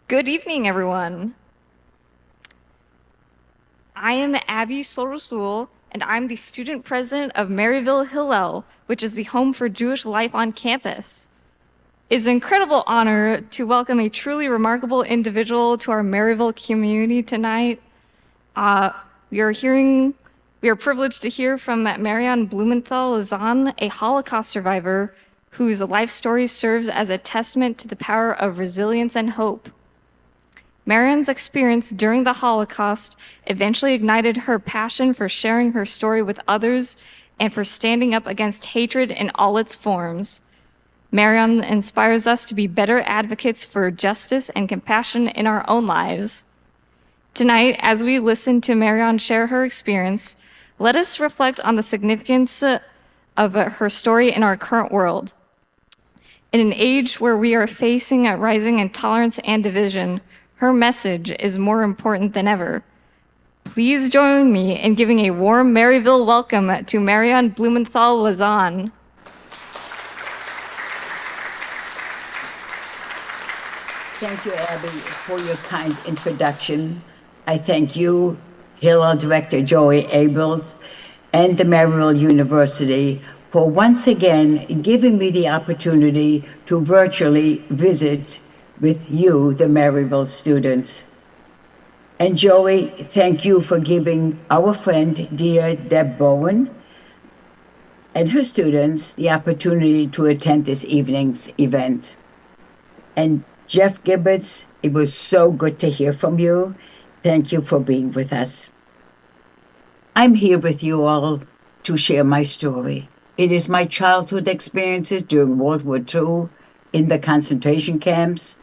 Good evening, everyone. I am Abby Sorosul, and I'm the student president of Maryville Hillel, which is the home for Jewish life on campus. It's an incredible honor to welcome a truly remarkable individual to our Maryville community tonight. Uh, we are hearing, we are privileged to hear from Marion Blumenthal Lazan, a Holocaust survivor whose life story serves as a testament to the power of resilience and hope. Marion's experience during the Holocaust eventually ignited her passion for sharing her story with others and for standing up against hatred in all its forms. Marion inspires us to be better advocates for justice and compassion in our own lives. Tonight, as we listen to Marion share her experience, let us reflect on the significance of her story in our current world. In an age where we are facing a rising intolerance and division, her message is more important than ever. Please join me in giving a warm Maryville welcome to Marion Blumenthal Lazan. Thank you, Abby, for your kind introduction. I thank you, Hillel Director Joey Abels, and the Maryville University for once again giving me the opportunity to virtually visit with you, the Maryville students. And Joey, thank you for giving our friend, dear Deb Bowen, and her students the opportunity to attend this evening's event. And Jeff Gibbets, it was so good to hear from you. Thank you for being with us. I'm here with you all to share my story. It is my childhood experiences during World War II in the concentration camps.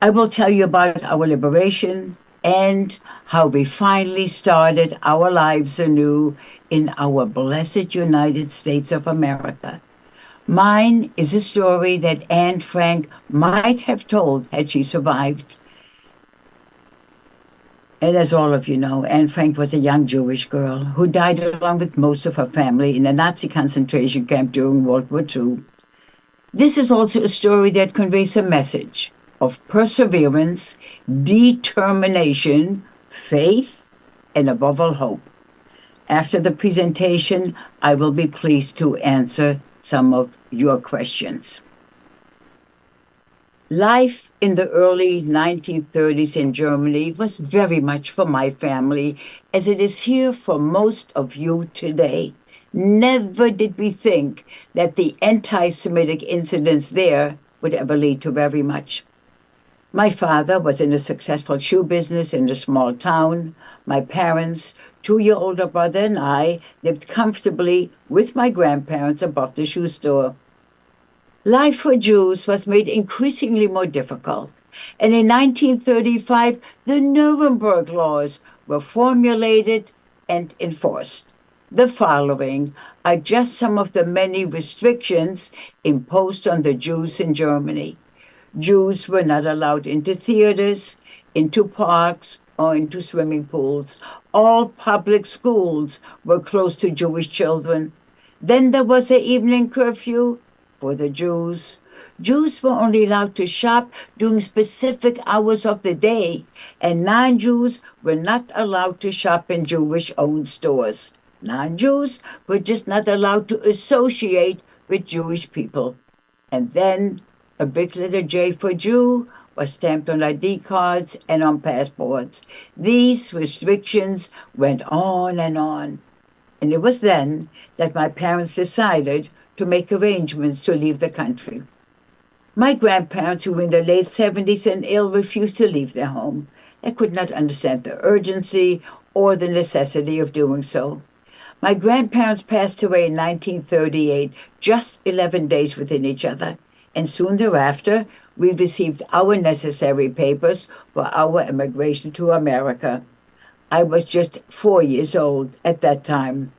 I will tell you about our liberation and how we finally started our lives anew in our blessed United States of America. Mine is a story that Anne Frank might have told had she survived. And as all of you know, Anne Frank was a young Jewish girl who died along with most of her family in a Nazi concentration camp during World War II. This is also a story that conveys a message of perseverance, determination, faith, and above all, hope. After the presentation, I will be pleased to answer some of your questions. Life in the early 1930s in Germany was very much for my family, as it is here for most of you today. Never did we think that the anti-Semitic incidents there would ever lead to very much. My father was in a successful shoe business in a small town. My parents, 2-year older brother, and I lived comfortably with my grandparents above the shoe store. Life for Jews was made increasingly more difficult, and in 1935, the Nuremberg laws were formulated and enforced. The following are just some of the many restrictions imposed on the Jews in Germany. Jews were not allowed into theaters, into parks, or into swimming pools. All public schools were closed to Jewish children. Then there was an evening curfew for the Jews. Jews were only allowed to shop during specific hours of the day, and non-Jews were not allowed to shop in Jewish-owned stores. Non-Jews were just not allowed to associate with Jewish people. And then a big letter J for Jew was stamped on ID cards and on passports. These restrictions went on. And it was then that my parents decided to make arrangements to leave the country. My grandparents, who were in their late 70s and ill, refused to leave their home. They could not understand the urgency or the necessity of doing so. My grandparents passed away in 1938, just 11 days within each other. And soon thereafter, we received our necessary papers for our immigration to America. I was just 4 years old at that time.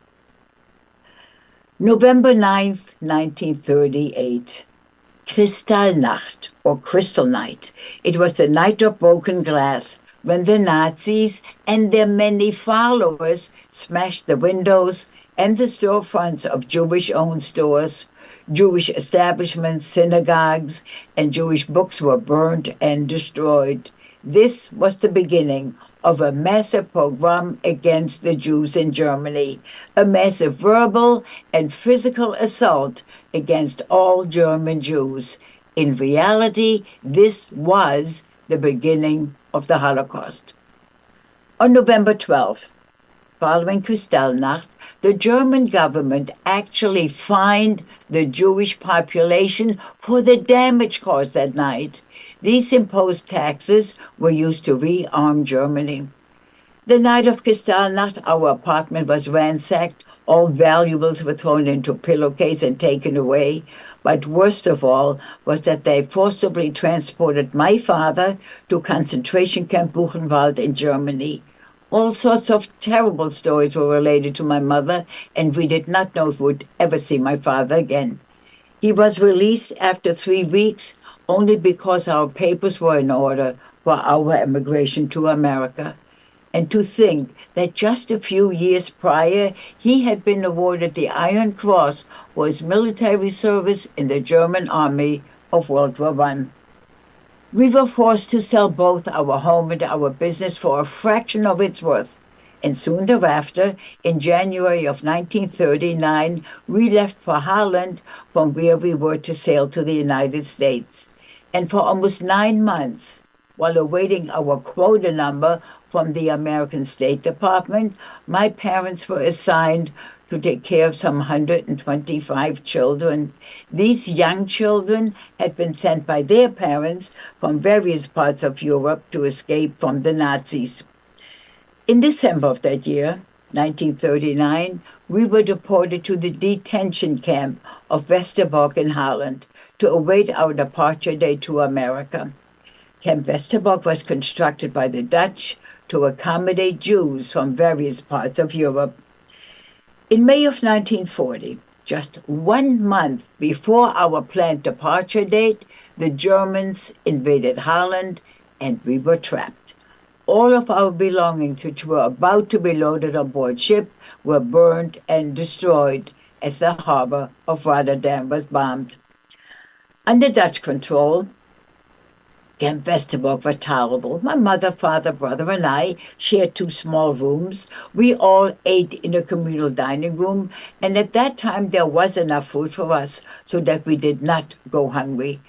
November 9th, 1938. Kristallnacht, or Crystal Night. It was the night of broken glass, when the Nazis and their many followers smashed the windows and the storefronts of Jewish-owned stores. Jewish establishments, synagogues, and Jewish books were burned and destroyed. This was the beginning of a massive pogrom against the Jews in Germany, a massive verbal and physical assault against all German Jews. In reality, this was the beginning of the Holocaust. On November 12th, following Kristallnacht, the German government actually fined the Jewish population for the damage caused that night. These imposed taxes were used to rearm Germany. The night of Kristallnacht, our apartment was ransacked. All valuables were thrown into a pillowcase and taken away. But worst of all was that they forcibly transported my father to concentration camp Buchenwald in Germany. All sorts of terrible stories were related to my mother, and we did not know if we would ever see my father again. He was released after 3 weeks only because our papers were in order for our emigration to America. And to think that just a few years prior, he had been awarded the Iron Cross for his military service in the German army of World War I. We were forced to sell both our home and our business for a fraction of its worth. And soon thereafter, in January of 1939, we left for Holland, from where we were to sail to the United States. And for almost 9 months, while awaiting our quota number from the American State Department, my parents were assigned to take care of some 125 children. These young children had been sent by their parents from various parts of Europe to escape from the Nazis. In December of that year, 1939, we were deported to the detention camp of Westerbork in Holland to await our departure date to America. Camp Westerbork was constructed by the Dutch to accommodate Jews from various parts of Europe. In May of 1940, just 1 month before our planned departure date, the Germans invaded Holland and we were trapped. All of our belongings, which were about to be loaded aboard ship, were burned and destroyed as the harbor of Rotterdam was bombed. Under Dutch control, Camp Westerbork was tolerable. My mother, father, brother, and I shared 2 small rooms. We all ate in a communal dining room, and at that time there was enough food for us so that we did not go hungry.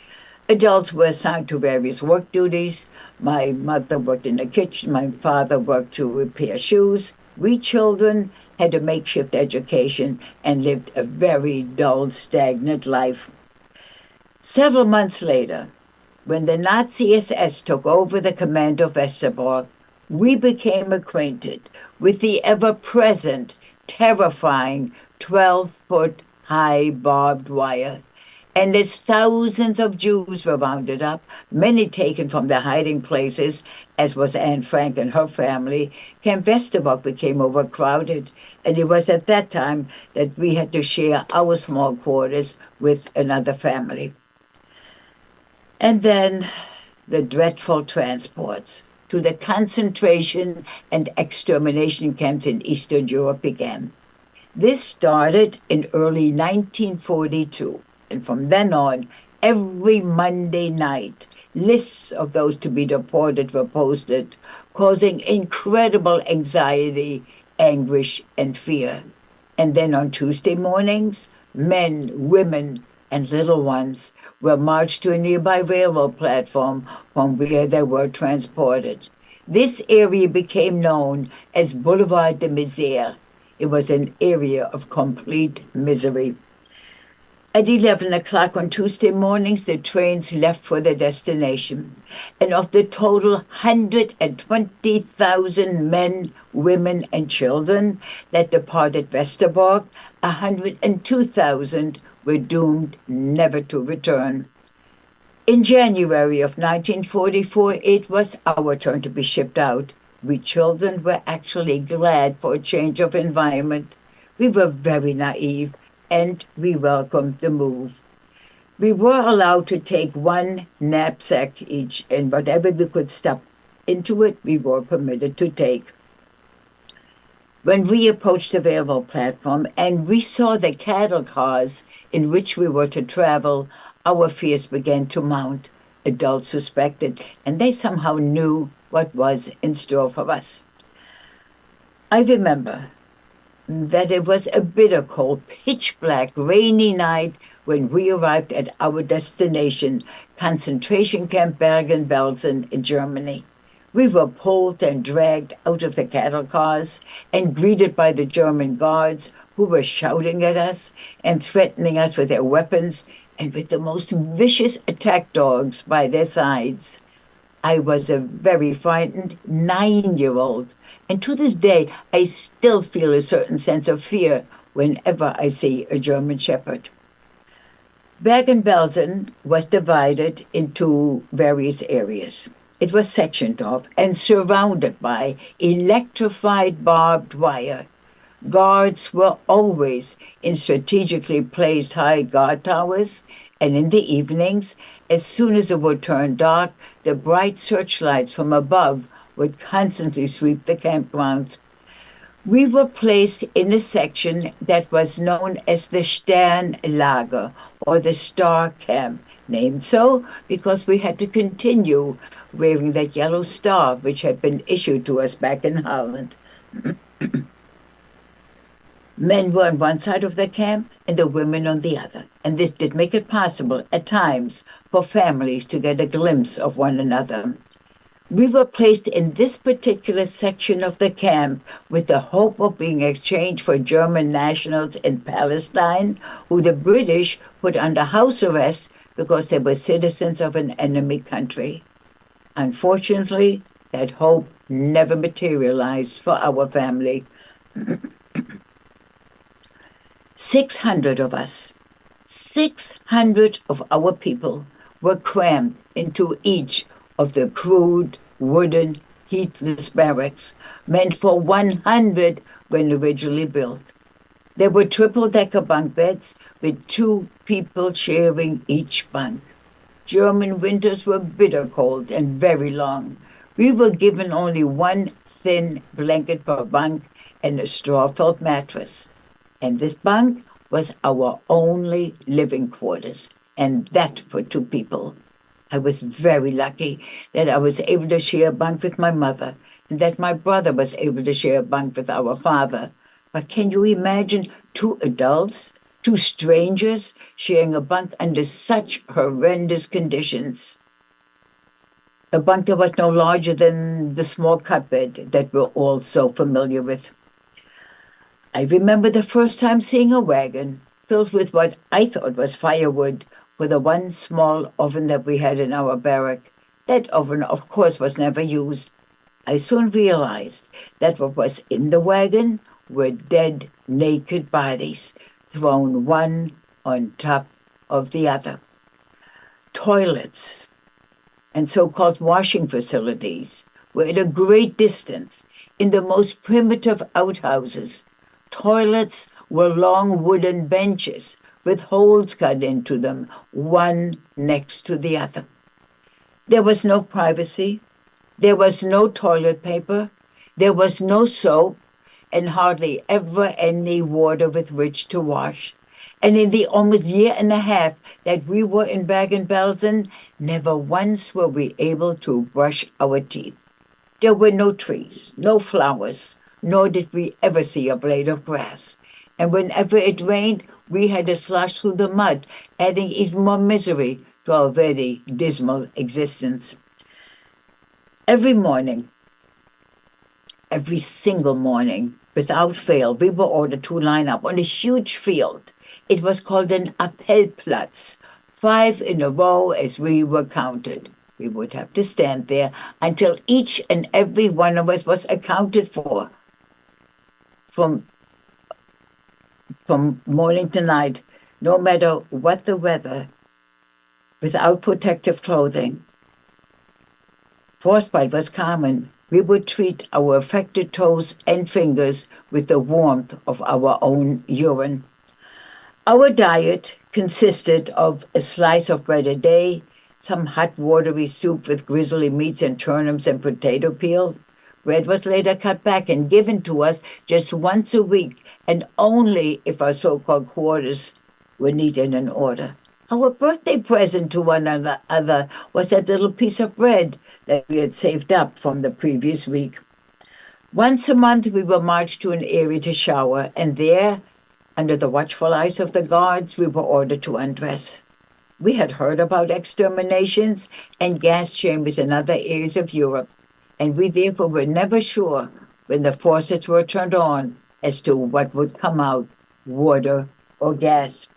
Adults were assigned to various work duties. My mother worked in the kitchen. My father worked to repair shoes. We children had a makeshift education and lived a very dull, stagnant life. Several months later, when the Nazi SS took over the command of Westerbork, we became acquainted with the ever-present, terrifying 12-foot-high barbed wire. And as thousands of Jews were rounded up, many taken from their hiding places, as was Anne Frank and her family, Camp Westerbork became overcrowded. And it was at that time that we had to share our small quarters with another family. And then the dreadful transports to the concentration and extermination camps in Eastern Europe began. This started in early 1942, and from then on, every Monday night, lists of those to be deported were posted, causing incredible anxiety, anguish, and fear. And then on Tuesday mornings, men, women, and little ones were marched to a nearby railroad platform from where they were transported. This area became known as Boulevard de Misère. It was an area of complete misery. At 11 o'clock on Tuesday mornings, the trains left for their destination. And of the total 120,000 men, women, and children that departed Westerbork, 102,000 were doomed never to return. In January of 1944, it was our turn to be shipped out. We children were actually glad for a change of environment. We were very naive, and we welcomed the move. We were allowed to take 1 knapsack each, and whatever we could stuff into it, we were permitted to take. When we approached the railroad platform and we saw the cattle cars in which we were to travel, our fears began to mount. adults suspected, and they somehow knew what was in store for us. I remember that it was a bitter cold, pitch black, rainy night when we arrived at our destination, concentration camp Bergen-Belsen in Germany. We were pulled and dragged out of the cattle cars and greeted by the German guards who were shouting at us and threatening us with their weapons and with the most vicious attack dogs by their sides. I was a very frightened 9-year-old, and to this day I still feel a certain sense of fear whenever I see a German Shepherd. Bergen-Belsen was divided into various areas. It was sectioned off and surrounded by electrified barbed wire. Guards were always in strategically placed high guard towers, and in the evenings, as soon as it would turn dark, the bright searchlights from above would constantly sweep the campgrounds. We were placed in a section that was known as the Sternlager, or the Star Camp, named so because we had to continue wearing that yellow star which had been issued to us back in Holland. Men were on one side of the camp and the women on the other, and this did make it possible at times for families to get a glimpse of one another. We were placed in this particular section of the camp with the hope of being exchanged for German nationals in Palestine, who the British put under house arrest because they were citizens of an enemy country. Unfortunately, that hope never materialized for our family. 600 of us, 600 of our people were crammed into each of the crude, wooden, heatless barracks meant for 100 when originally built. There were triple-decker bunk beds with 2 people sharing each bunk. German winters were bitter cold and very long. We were given only one thin blanket per bunk and a straw-felt mattress. And this bunk was our only living quarters, and that for 2 people. I was very lucky that I was able to share a bunk with my mother, and that my brother was able to share a bunk with our father. But can you imagine 2 adults, 2 strangers, sharing a bunk under such horrendous conditions? A bunk that was no larger than the small cut bed that we're all so familiar with. I remember the first time seeing a wagon filled with what I thought was firewood for the one small oven that we had in our barrack. That oven, of course, was never used. I soon realized that what was in the wagon were dead, naked bodies, thrown one on top of the other. Toilets and so-called washing facilities were at a great distance in the most primitive outhouses. Toilets were long wooden benches with holes cut into them, one next to the other. There was no privacy. There was no toilet paper. There was no soap, and hardly ever any water with which to wash. And in the almost year and a half that we were in Bergen-Belsen, never once were we able to brush our teeth. There were no trees, no flowers, nor did we ever see a blade of grass. And whenever it rained, we had to slosh through the mud, adding even more misery to our already dismal existence. Every morning, every single morning, without fail, we were ordered to line up on a huge field. It was called an Appellplatz, 5 in a row as we were counted. We would have to stand there until each and every one of us was accounted for. From morning to night, no matter what the weather, without protective clothing. Frostbite was common. We would treat our affected toes and fingers with the warmth of our own urine. Our diet consisted of a slice of bread a day, some hot watery soup with grizzly meats and turnips and potato peel. Bread was later cut back and given to us just once a week, and only if our so-called quarters were neat and in order. Our birthday present to one another was that little piece of bread that we had saved up from the previous week. Once a month, we were marched to an area to shower, and there, under the watchful eyes of the guards, we were ordered to undress. We had heard about exterminations and gas chambers in other areas of Europe, and we therefore were never sure when the faucets were turned on as to what would come out, water or gas.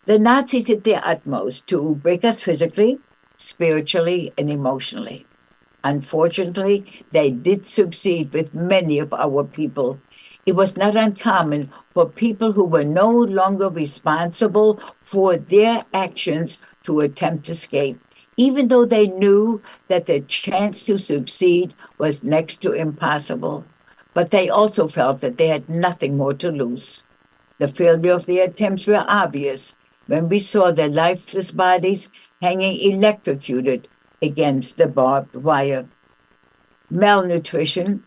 The Nazis did their utmost to break us physically, spiritually, and emotionally. Unfortunately, they did succeed with many of our people. It was not uncommon for people who were no longer responsible for their actions to attempt escape, even though they knew that the chance to succeed was next to impossible. But they also felt that they had nothing more to lose. The failure of their attempts were obvious when we saw their lifeless bodies hanging electrocuted against the barbed wire. Malnutrition,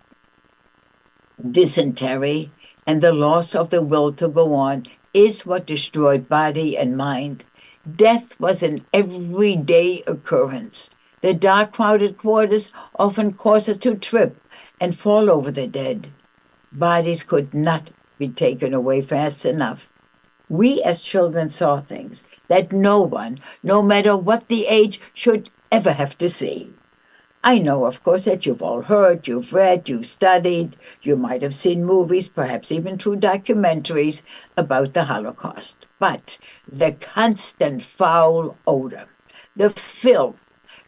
dysentery, and the loss of the will to go on is what destroyed body and mind. Death was an everyday occurrence. The dark, crowded quarters often caused us to trip and fall over the dead. Bodies could not be taken away fast enough. We as children saw things that no one, no matter what the age, should ever have to see. I know, of course, that you've all heard, you've read, you've studied, you might have seen movies, perhaps even through documentaries about the Holocaust. But the constant foul odor, the filth,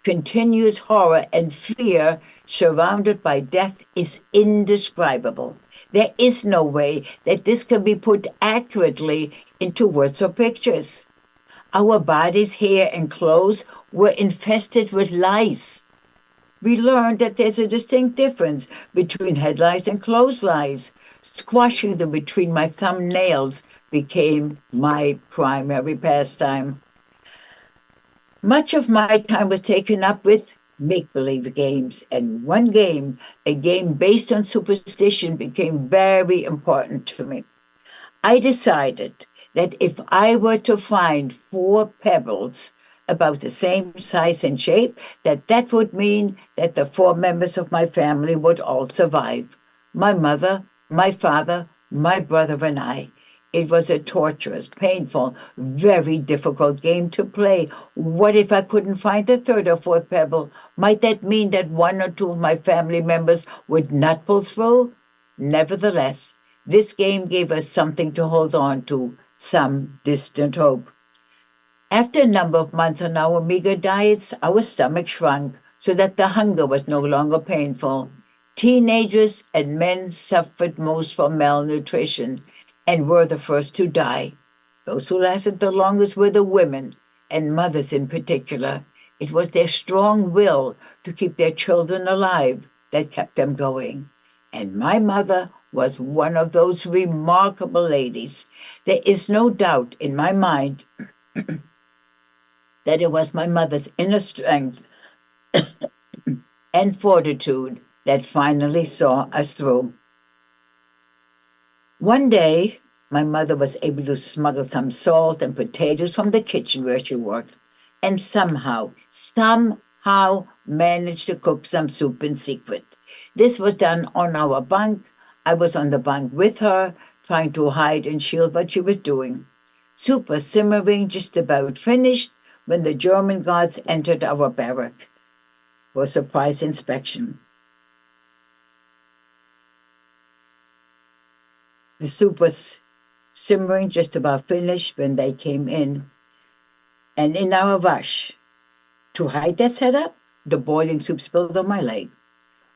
continuous horror, and fear surrounded by death is indescribable. There is no way that this can be put accurately into words or pictures. Our bodies, hair, and clothes were infested with lice. We learned that there's a distinct difference between head lice and clothes lice. Squashing them between my thumbnails became my primary pastime. Much of my time was taken up with make-believe games, and one game, a game based on superstition, became very important to me. I decided that if I were to find 4 pebbles about the same size and shape, that would mean that the 4 members of my family would all survive. My mother, my father, my brother, and I. It was a torturous, painful, very difficult game to play. What if I couldn't find the third or fourth pebble? Might that mean that 1 or 2 of my family members would not pull through? Nevertheless, this game gave us something to hold on to, some distant hope. After a number of months on our meager diets, our stomach shrunk so that the hunger was no longer painful. Teenagers and men suffered most from malnutrition and were the first to die. Those who lasted the longest were the women, and mothers in particular. It was their strong will to keep their children alive that kept them going. And my mother was one of those remarkable ladies. There is no doubt in my mind that it was my mother's inner strength and fortitude that finally saw us through. One day, my mother was able to smuggle some salt and potatoes from the kitchen where she worked, and somehow managed to cook some soup in secret. This was done on our bunk. I was on the bunk with her, trying to hide and shield what she was doing. Soup was simmering, just about finished, when the German guards entered our barrack for surprise inspection. The soup was simmering, just about finished, when they came in. And in our rush to hide that setup, the boiling soup spilled on my leg.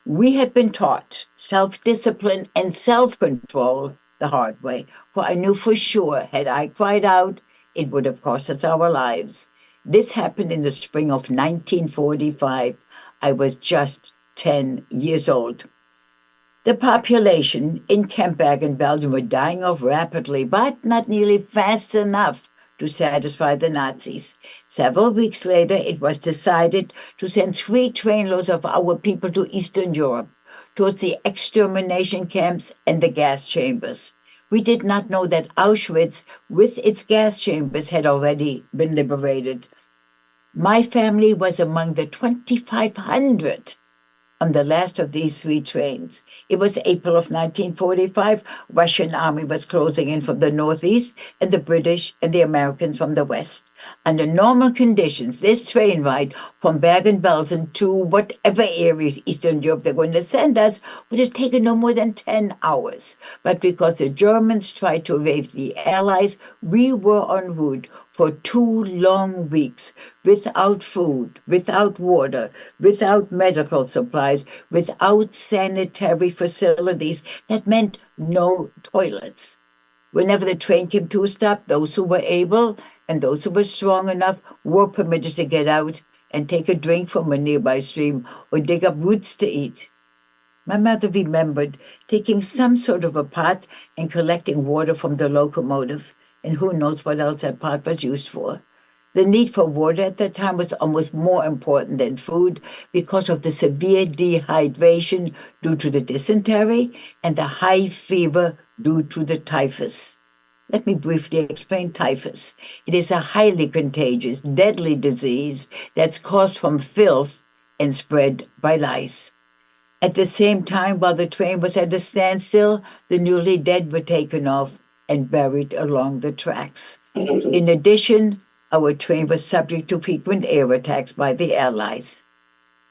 We had been taught self-discipline and self-control the hard way, for I knew for sure, had I cried out, it would have cost us our lives. This happened in the spring of 1945. I was just 10 years old. The population in Camp Bergen-Belsen were dying off rapidly, but not nearly fast enough to satisfy the Nazis. Several weeks later, it was decided to send 3 trainloads of our people to Eastern Europe, towards the extermination camps and the gas chambers. We did not know that Auschwitz, with its gas chambers, had already been liberated. My family was among the 2,500 on the last of these three trains. It was April of 1945. Russian army was closing in from the northeast, and the British and the Americans from the west. Under normal conditions, this train ride from Bergen-Belsen to whatever areas Eastern Europe they're going to send us would have taken no more than 10 hours. But because the Germans tried to evade the Allies, we were en route for 2 long weeks without food, without water, without medical supplies, without sanitary facilities. That meant no toilets. Whenever the train came to a stop, those who were able and those who were strong enough were permitted to get out and take a drink from a nearby stream or dig up roots to eat. My mother remembered taking some sort of a pot and collecting water from the locomotive, and who knows what else that pot was used for. The need for water at that time was almost more important than food because of the severe dehydration due to the dysentery and the high fever due to the typhus. Let me briefly explain typhus. It is a highly contagious, deadly disease that's caused from filth and spread by lice. At the same time, while the train was at a standstill, the newly dead were taken off and buried along the tracks. In addition, our train was subject to frequent air attacks by the Allies.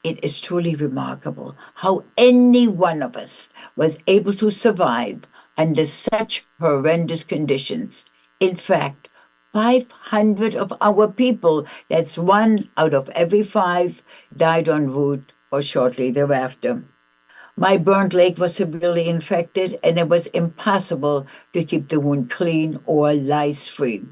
It is truly remarkable how any one of us was able to survive under such horrendous conditions. In fact, 500 of our people, that's 1 out of every 5, died en route or shortly thereafter. My burnt leg was severely infected, and it was impossible to keep the wound clean or lice-free.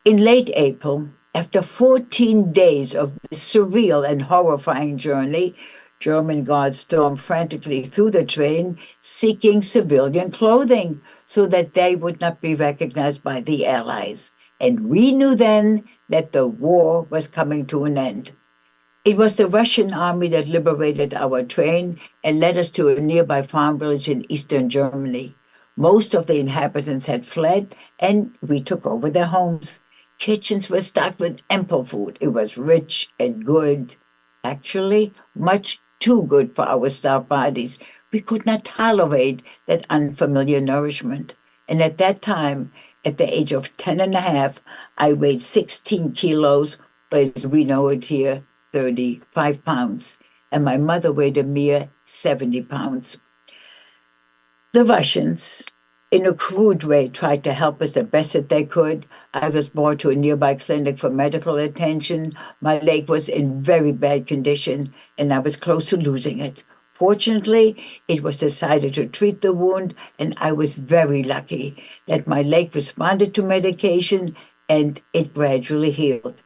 In late April, after 14 days of this surreal and horrifying journey, German guards stormed frantically through the train, seeking civilian clothing so that they would not be recognized by the Allies. And we knew then that the war was coming to an end. It was the Russian army that liberated our train and led us to a nearby farm village in eastern Germany. Most of the inhabitants had fled, and we took over their homes. Kitchens were stocked with ample food. It was rich and good, actually much too good for our starved bodies. We could not tolerate that unfamiliar nourishment. And at that time, at the age of 10 and a half, I weighed 16 kilos, or as we know it here, 35 pounds, and my mother weighed a mere 70 pounds. The Russians, in a crude way, tried to help us the best that they could. I was brought to a nearby clinic for medical attention. My leg was in very bad condition, and I was close to losing it. Fortunately, it was decided to treat the wound, and I was very lucky that my leg responded to medication, and it gradually healed.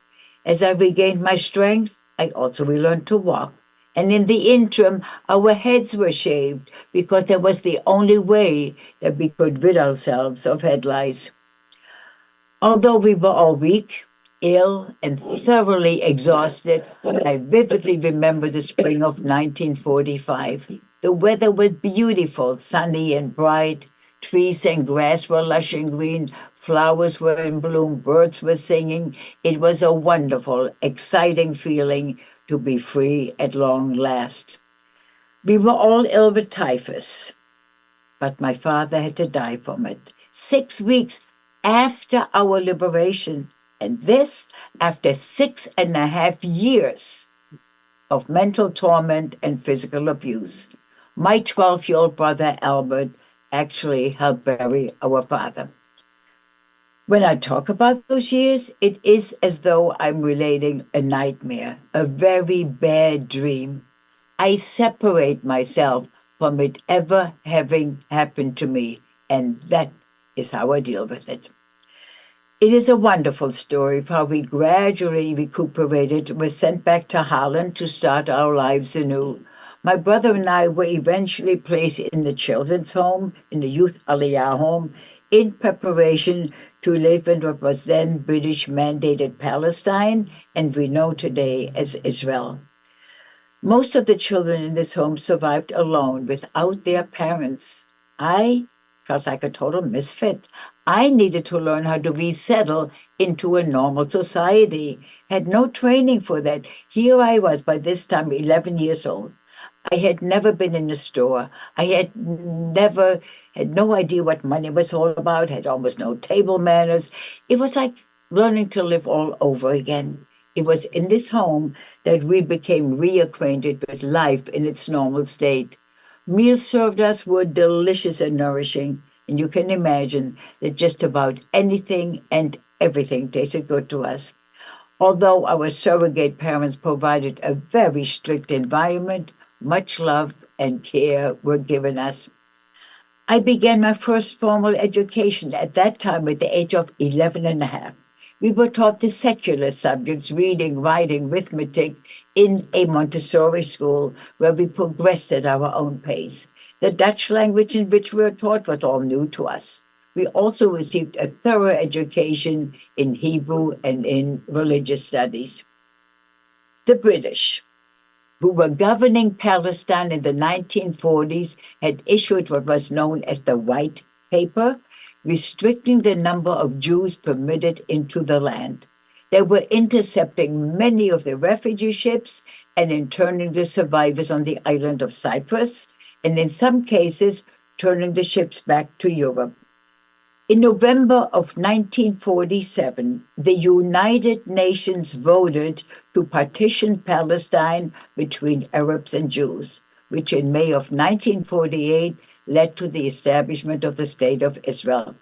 As I regained my strength, I also relearned to walk. And in the interim, our heads were shaved because that was the only way that we could rid ourselves of head lice. Although we were all weak, ill, and thoroughly exhausted, I vividly remember the spring of 1945. The weather was beautiful, sunny and bright. Trees and grass were lush and green. Flowers were in bloom. Birds were singing. It was a wonderful, exciting feeling to be free at long last. We were all ill with typhus, but my father had to die from it 6 weeks after our liberation, and this after 6.5 years of mental torment and physical abuse. My 12-year-old brother Albert actually helped bury our father. When I talk about those years, it is as though I'm relating a nightmare, a very bad dream. I separate myself from it ever having happened to me, and that is how I deal with it. It is a wonderful story of how we gradually recuperated, were sent back to Holland to start our lives anew. My brother and I were eventually placed in the children's home, in the youth Aliyah home, in preparation to live in what was then British-mandated Palestine, and we know today as Israel. Most of the children in this home survived alone, without their parents. I Felt like a total misfit. I needed to learn how to resettle into a normal society. Had no training for that. Here I was, by this time 11 years old. I had never been in a store. I had no idea what money was all about, had almost no table manners. It was like learning to live all over again. It was in this home that we became reacquainted with life in its normal state. Meals served us were delicious and nourishing, and you can imagine that just about anything and everything tasted good to us. Although our surrogate parents provided a very strict environment, much love and care were given us. I began my first formal education at that time at the age of 11 and a half. We were taught the secular subjects, reading, writing, arithmetic, in a Montessori school where we progressed at our own pace. The Dutch language in which we were taught was all new to us. We also received a thorough education in Hebrew and in religious studies. The British, who were governing Palestine in the 1940s, had issued what was known as the White Paper, restricting the number of Jews permitted into the land. They were intercepting many of the refugee ships and interning the survivors on the island of Cyprus, and in some cases, turning the ships back to Europe. In November of 1947, the United Nations voted to partition Palestine between Arabs and Jews, which in May of 1948 led to the establishment of the State of Israel.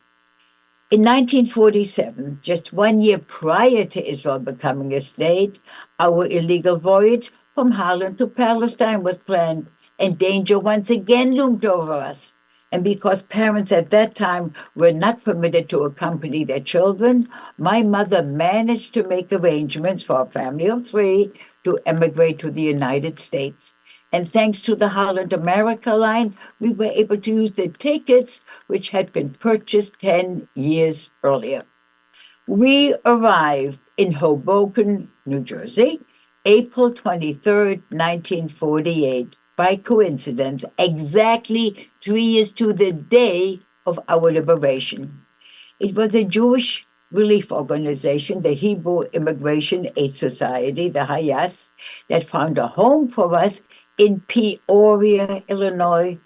In 1947, just 1 year prior to Israel becoming a state, our illegal voyage from Holland to Palestine was planned, and danger once again loomed over us. And because parents at that time were not permitted to accompany their children, my mother managed to make arrangements for a family of 3 to emigrate to the United States. And thanks to the Holland America line, we were able to use the tickets which had been purchased 10 years earlier. We arrived in Hoboken, New Jersey, April 23rd, 1948. By coincidence, exactly 3 years to the day of our liberation. It was a Jewish relief organization, the Hebrew Immigration Aid Society, the Hayas, that found a home for us in Peoria, Illinois.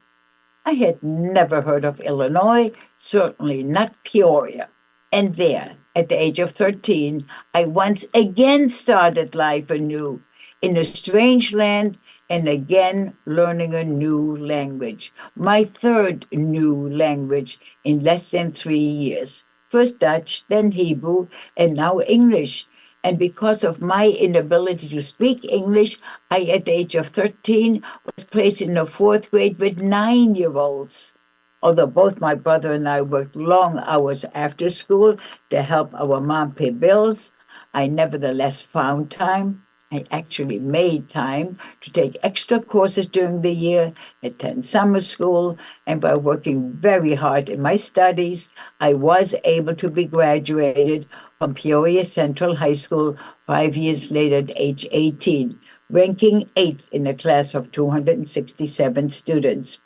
I had never heard of Illinois, certainly not Peoria. And there, at the age of 13, I once again started life anew in a strange land and again learning a new language, my third new language in less than 3 years. First Dutch, then Hebrew, and now English. And because of my inability to speak English, I, at the age of 13, was placed in the 4th grade with 9-year-olds. Although both my brother and I worked long hours after school to help our mom pay bills, I nevertheless found time. I actually made time to take extra courses during the year, attend summer school, and by working very hard in my studies, I was able to be graduated from Peoria Central High School 5 years later at age 18, ranking 8th in a class of 267 students.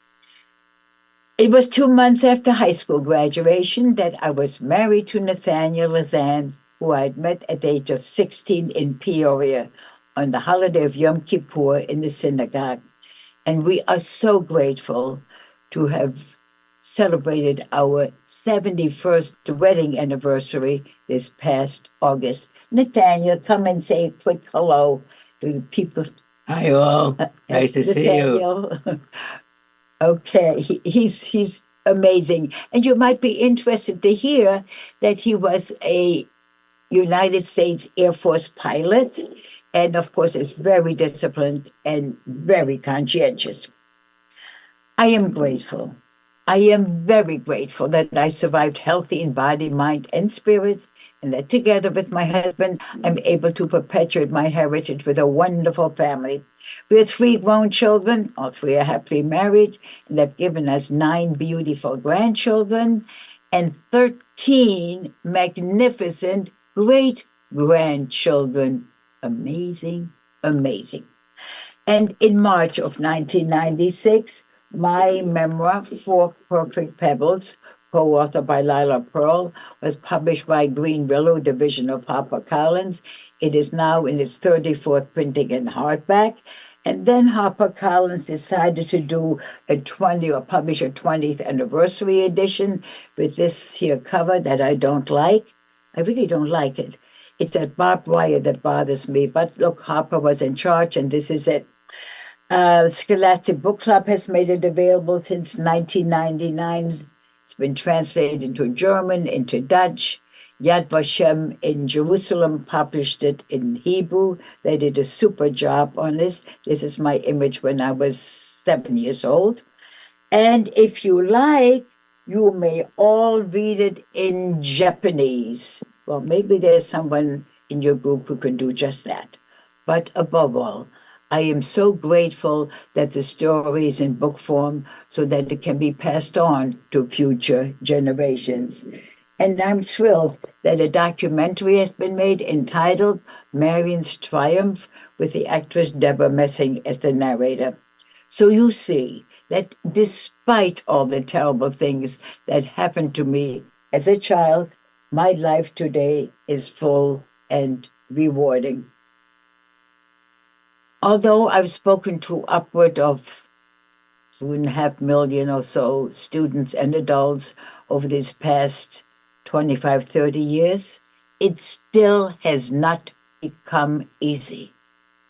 It was 2 months after high school graduation that I was married to Nathaniel Lazan, who I had met at the age of 16 in Peoria on the holiday of Yom Kippur in the synagogue. And we are so grateful to have celebrated our 71st wedding anniversary this past August. Nathaniel, come and say a quick hello to the people. Hi, all. Nice to see you. Okay, he's amazing. And you might be interested to hear that he was a United States Air Force pilot, and of course is very disciplined and very conscientious. I am grateful. I am very grateful that I survived healthy in body, mind, and spirit, and that together with my husband, I'm able to perpetuate my heritage with a wonderful family. We have 3 grown children, all 3 are happily married, and they've given us 9 beautiful grandchildren and 13 magnificent great-grandchildren. Amazing, amazing. And in March of 1996, My memoir, Four Perfect Pebbles, co-authored by Lila Pearl, was published by Green Willow Division of HarperCollins. It is now in its 34th printing in hardback. And then HarperCollins decided to do a 20 or publish a 20th anniversary edition with this here cover that I don't like. I really don't like it. It's that barbed wire that bothers me. But look, Harper was in charge, and this is it. Scholastic Book Club has made it available since 1999. It's been translated into German, into Dutch. Yad Vashem in Jerusalem published it in Hebrew. They did a super job on this. This is my image when I was 7 years old. And if you like, you may all read it in Japanese. Well, maybe there's someone in your group who can do just that. But above all, I am so grateful that the story is in book form so that it can be passed on to future generations. And I'm thrilled that a documentary has been made entitled Marion's Triumph with the actress Deborah Messing as the narrator. So you see that despite all the terrible things that happened to me as a child, my life today is full and rewarding. Although I've spoken to upward of 2.5 million or so students and adults over these past 25, 30 years, it still has not become easy.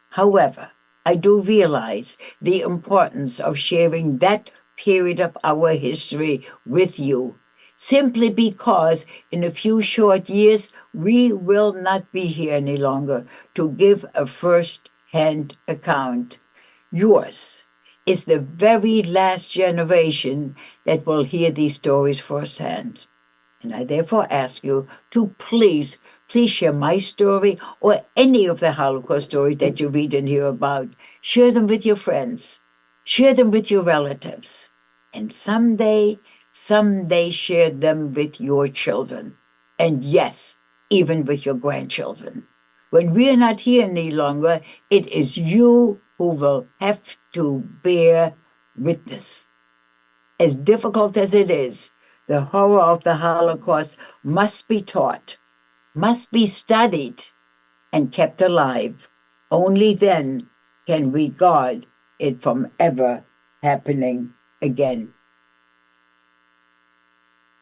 However, I do realize the importance of sharing that period of our history with you, simply because in a few short years we will not be here any longer to give a first-hand account. Yours is the very last generation that will hear these stories firsthand. And I therefore ask you to please share my story or any of the Holocaust stories that you read and hear about. Share them with your friends. Share them with your relatives. And someday share them with your children. And yes, even with your grandchildren. When we are not here any longer, it is you who will have to bear witness. As difficult as it is, the horror of the Holocaust must be taught, must be studied, and kept alive. Only then can we guard it from ever happening again.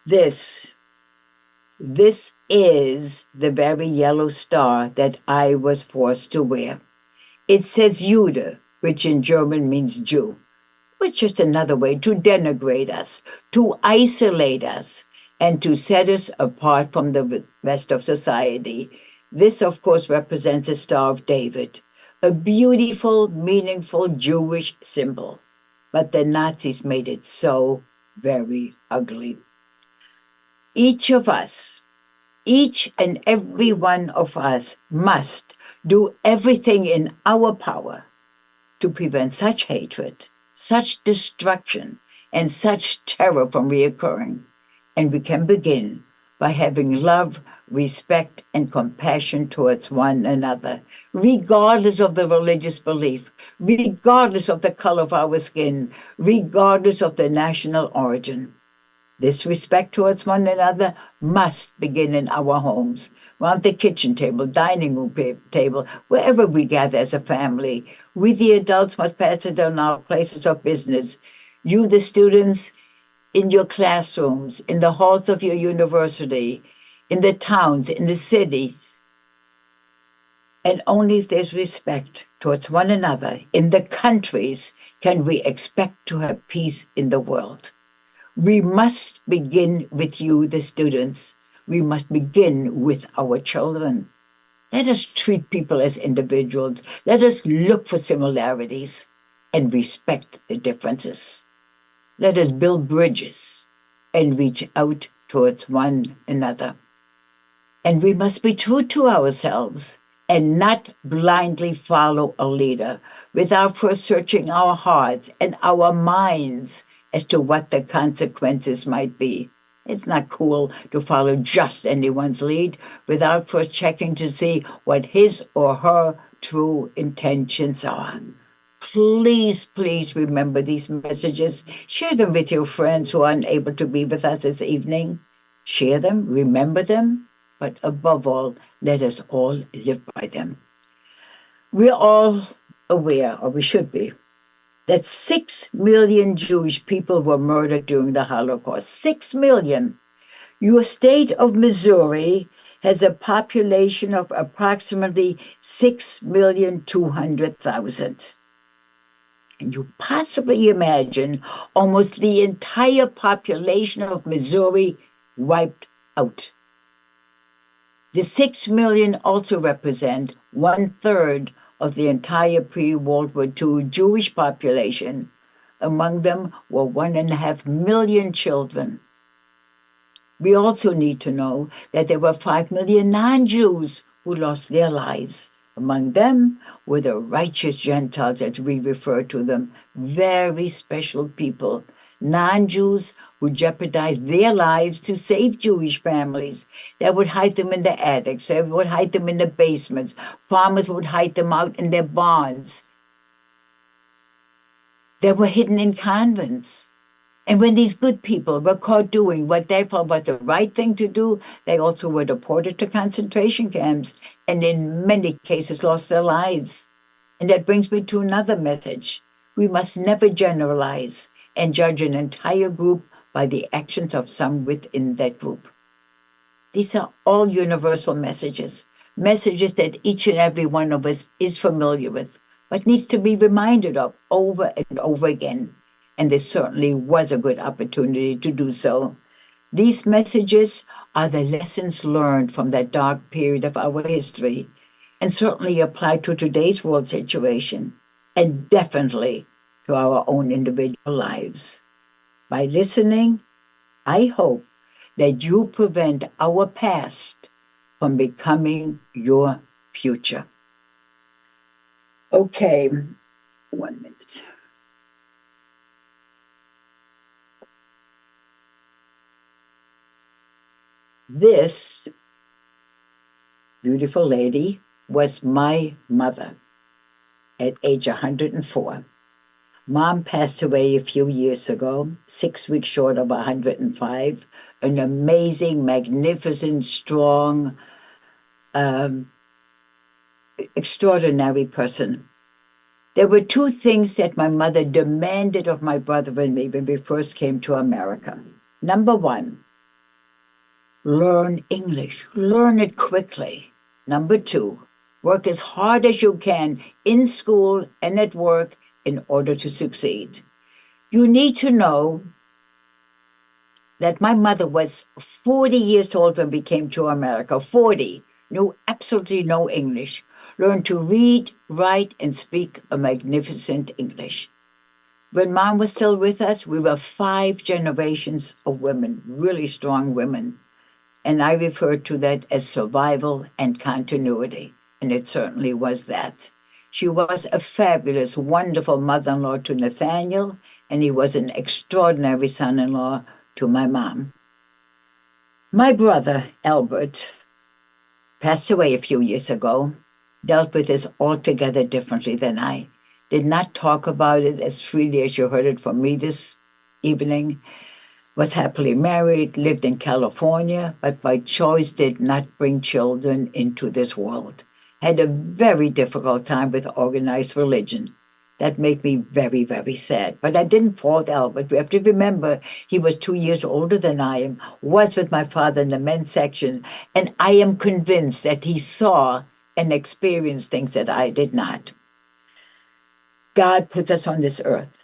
This is the very yellow star that I was forced to wear. It says Jude, which in German means Jew. It's just another way to denigrate us, to isolate us, and to set us apart from the rest of society. This, of course, represents the Star of David, a beautiful, meaningful Jewish symbol. But the Nazis made it so very ugly. Each of us, each and every one of us must do everything in our power to prevent such hatred, such destruction, and such terror from reoccurring. And we can begin by having love, respect, and compassion towards one another, regardless of the religious belief, regardless of the color of our skin, regardless of the national origin. This respect towards one another must begin in our homes, around the kitchen table, dining room table, wherever we gather as a family. We, the adults, must pass it on our places of business. You, the students, in your classrooms, in the halls of your university, in the towns, in the cities. And only if there's respect towards one another in the countries can we expect to have peace in the world. We must begin with you, the students. We must begin with our children. Let us treat people as individuals. Let us look for similarities and respect the differences. Let us build bridges and reach out towards one another. And we must be true to ourselves and not blindly follow a leader without first searching our hearts and our minds as to what the consequences might be. It's not cool to follow just anyone's lead without first checking to see what his or her true intentions are. Please, please remember these messages. Share them with your friends who are unable to be with us this evening. Share them, remember them, but above all, let us all live by them. We're all aware, or we should be, that 6 million Jewish people were murdered during the Holocaust. 6 million. Your state of Missouri has a population of approximately 6,200,000. Can you possibly imagine almost the entire population of Missouri wiped out? The 6 million also represent 1/3 of the entire pre-World War II Jewish population. Among them were 1.5 million children. We also need to know that there were 5 million non-Jews who lost their lives. Among them were the righteous Gentiles, as we refer to them, very special people, non-Jews who jeopardized their lives to save Jewish families. They would hide them in the attics, they would hide them in the basements, farmers would hide them out in their barns. They were hidden in convents. And when these good people were caught doing what they felt was the right thing to do, they also were deported to concentration camps and in many cases lost their lives. And that brings me to another message. We must never generalize and judge an entire group by the actions of some within that group. These are all universal messages, messages that each and every one of us is familiar with, but needs to be reminded of over and over again. And this certainly was a good opportunity to do so. These messages are the lessons learned from that dark period of our history, and certainly apply to today's world situation, and definitely to our own individual lives. By listening, I hope that you prevent our past from becoming your future. Okay, 1 minute. This beautiful lady was my mother at age 104. Mom passed away a few years ago, 6 weeks short of 105. An amazing, magnificent, strong, extraordinary person. There were two things that my mother demanded of my brother and me when we first came to America. Number one, learn English. Learn it quickly. Number two, work as hard as you can in school and at work in order to succeed. You need to know that my mother was 40 years old when we came to America. 40. Knew absolutely no English. Learned to read, write, and speak a magnificent English. When Mom was still with us, we were 5 generations of women, really strong women. And I refer to that as survival and continuity. And it certainly was that. She was a fabulous, wonderful mother-in-law to Nathaniel, and he was an extraordinary son-in-law to my mom. My brother, Albert, passed away a few years ago, dealt with this altogether differently than I. Did not talk about it as freely as you heard it from me this evening. Was happily married, lived in California, but by choice did not bring children into this world. Had a very difficult time with organized religion. That made me very, very sad. But I didn't fault Albert. We have to remember he was 2 years older than I am, was with my father in the men's section, and I am convinced that he saw and experienced things that I did not. God puts us on this earth,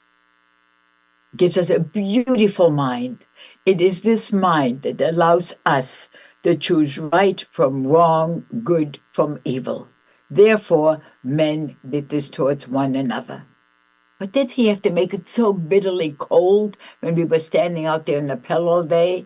gives us a beautiful mind. It is this mind that allows us to choose right from wrong, good from evil. Therefore, men did this towards one another. But did he have to make it so bitterly cold when we were standing out there in the Pell all day?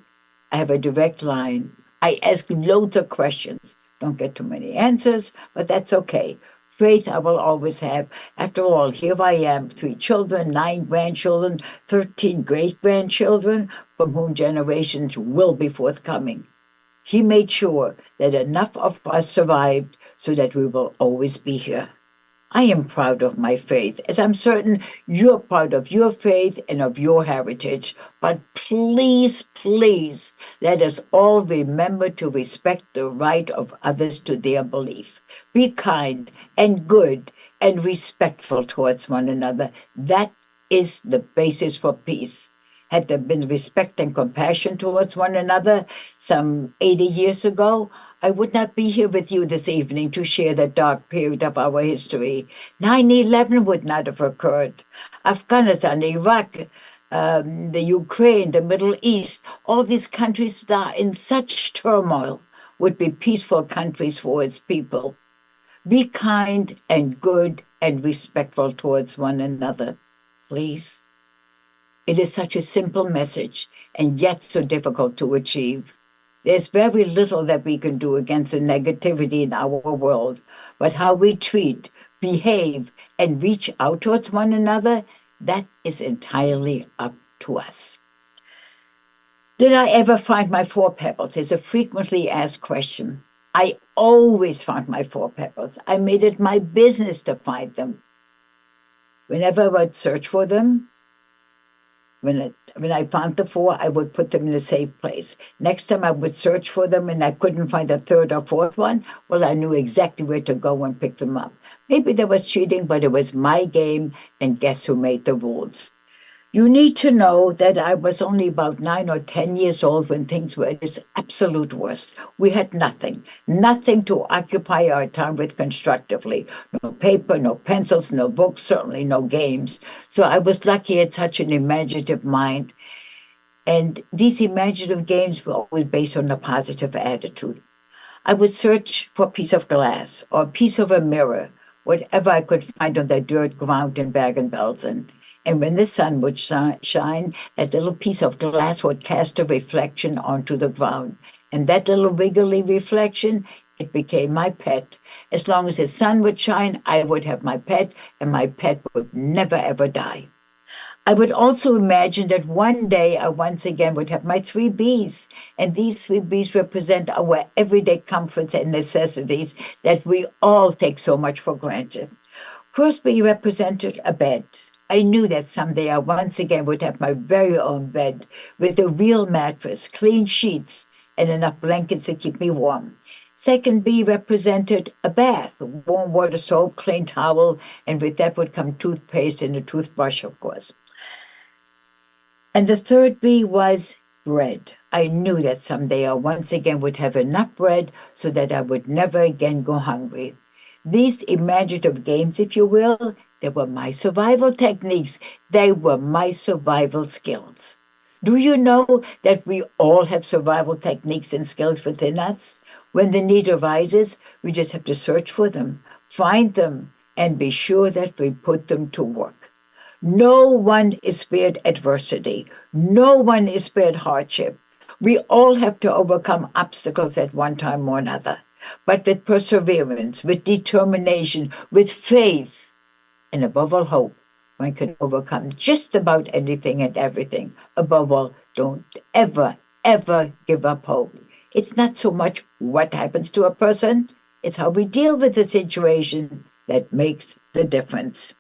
I have a direct line. I ask loads of questions. Don't get too many answers, but that's okay. Faith I will always have. After all, here I am, 3 children, 9 grandchildren, 13 great-grandchildren, from whom generations will be forthcoming. He made sure that enough of us survived so that we will always be here. I am proud of my faith, as I'm certain you're proud of your faith and of your heritage. But please, please, let us all remember to respect the right of others to their belief. Be kind and good and respectful towards one another. That is the basis for peace. Had there been respect and compassion towards one another some 80 years ago, I would not be here with you this evening to share the dark period of our history. 9/11 would not have occurred. Afghanistan, Iraq, the Ukraine, the Middle East, all these countries that are in such turmoil would be peaceful countries for its people. Be kind and good and respectful towards one another, please. It is such a simple message and yet so difficult to achieve. There's very little that we can do against the negativity in our world, but how we treat, behave, and reach out towards one another, that is entirely up to us. Did I ever find my four pebbles? Is a frequently asked question. I always found my four pebbles. I made it my business to find them. Whenever I would search for them, when I found the four, I would put them in a safe place. Next time I would search for them and I couldn't find a third or fourth one, well, I knew exactly where to go and pick them up. Maybe there was cheating, but it was my game, and guess who made the rules? You need to know that I was only about 9 or 10 years old when things were at its absolute worst. We had nothing to occupy our time with constructively. No paper, no pencils, no books, certainly no games. So I was lucky at such an imaginative mind. And these imaginative games were always based on a positive attitude. I would search for a piece of glass or a piece of a mirror, whatever I could find on the dirt ground in Bergen-Belsen. And when the sun would shine, that little piece of glass would cast a reflection onto the ground. And that little wiggly reflection, it became my pet. As long as the sun would shine, I would have my pet, and my pet would never, ever die. I would also imagine that one day I once again would have my three Bs, and these three Bs represent our everyday comforts and necessities that we all take so much for granted. First B represented a bed. I knew that someday I once again would have my very own bed with a real mattress, clean sheets, and enough blankets to keep me warm. Second B represented a bath, warm water soap, clean towel, and with that would come toothpaste and a toothbrush, of course. And the third B was bread. I knew that someday I once again would have enough bread so that I would never again go hungry. These imaginative games, if you will, they were my survival techniques. They were my survival skills. Do you know that we all have survival techniques and skills within us? When the need arises, we just have to search for them, find them, and be sure that we put them to work. No one is spared adversity. No one is spared hardship. We all have to overcome obstacles at one time or another. But with perseverance, with determination, with faith, and above all, hope, one can overcome just about anything and everything. Above all, don't ever, ever give up hope. It's not so much what happens to a person, it's how we deal with the situation that makes the difference.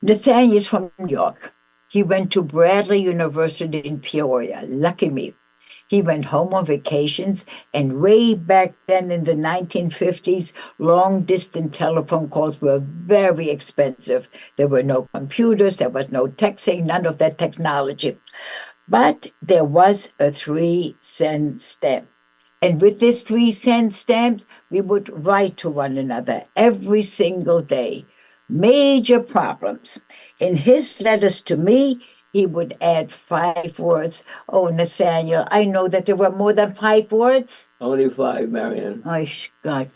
Nathaniel is from New York. He went to Bradley University in Peoria. Lucky me. He went home on vacations, and way back then in the 1950s, long-distance telephone calls were very expensive. There were no computers, there was no texting, none of that technology. But there was a 3-cent stamp. And with this 3-cent stamp, we would write to one another every single day. Major problems. In his letters to me, he would add 5 words. Oh, Nathaniel, I know that there were more than 5 words. Only 5, Marion. Oh, God.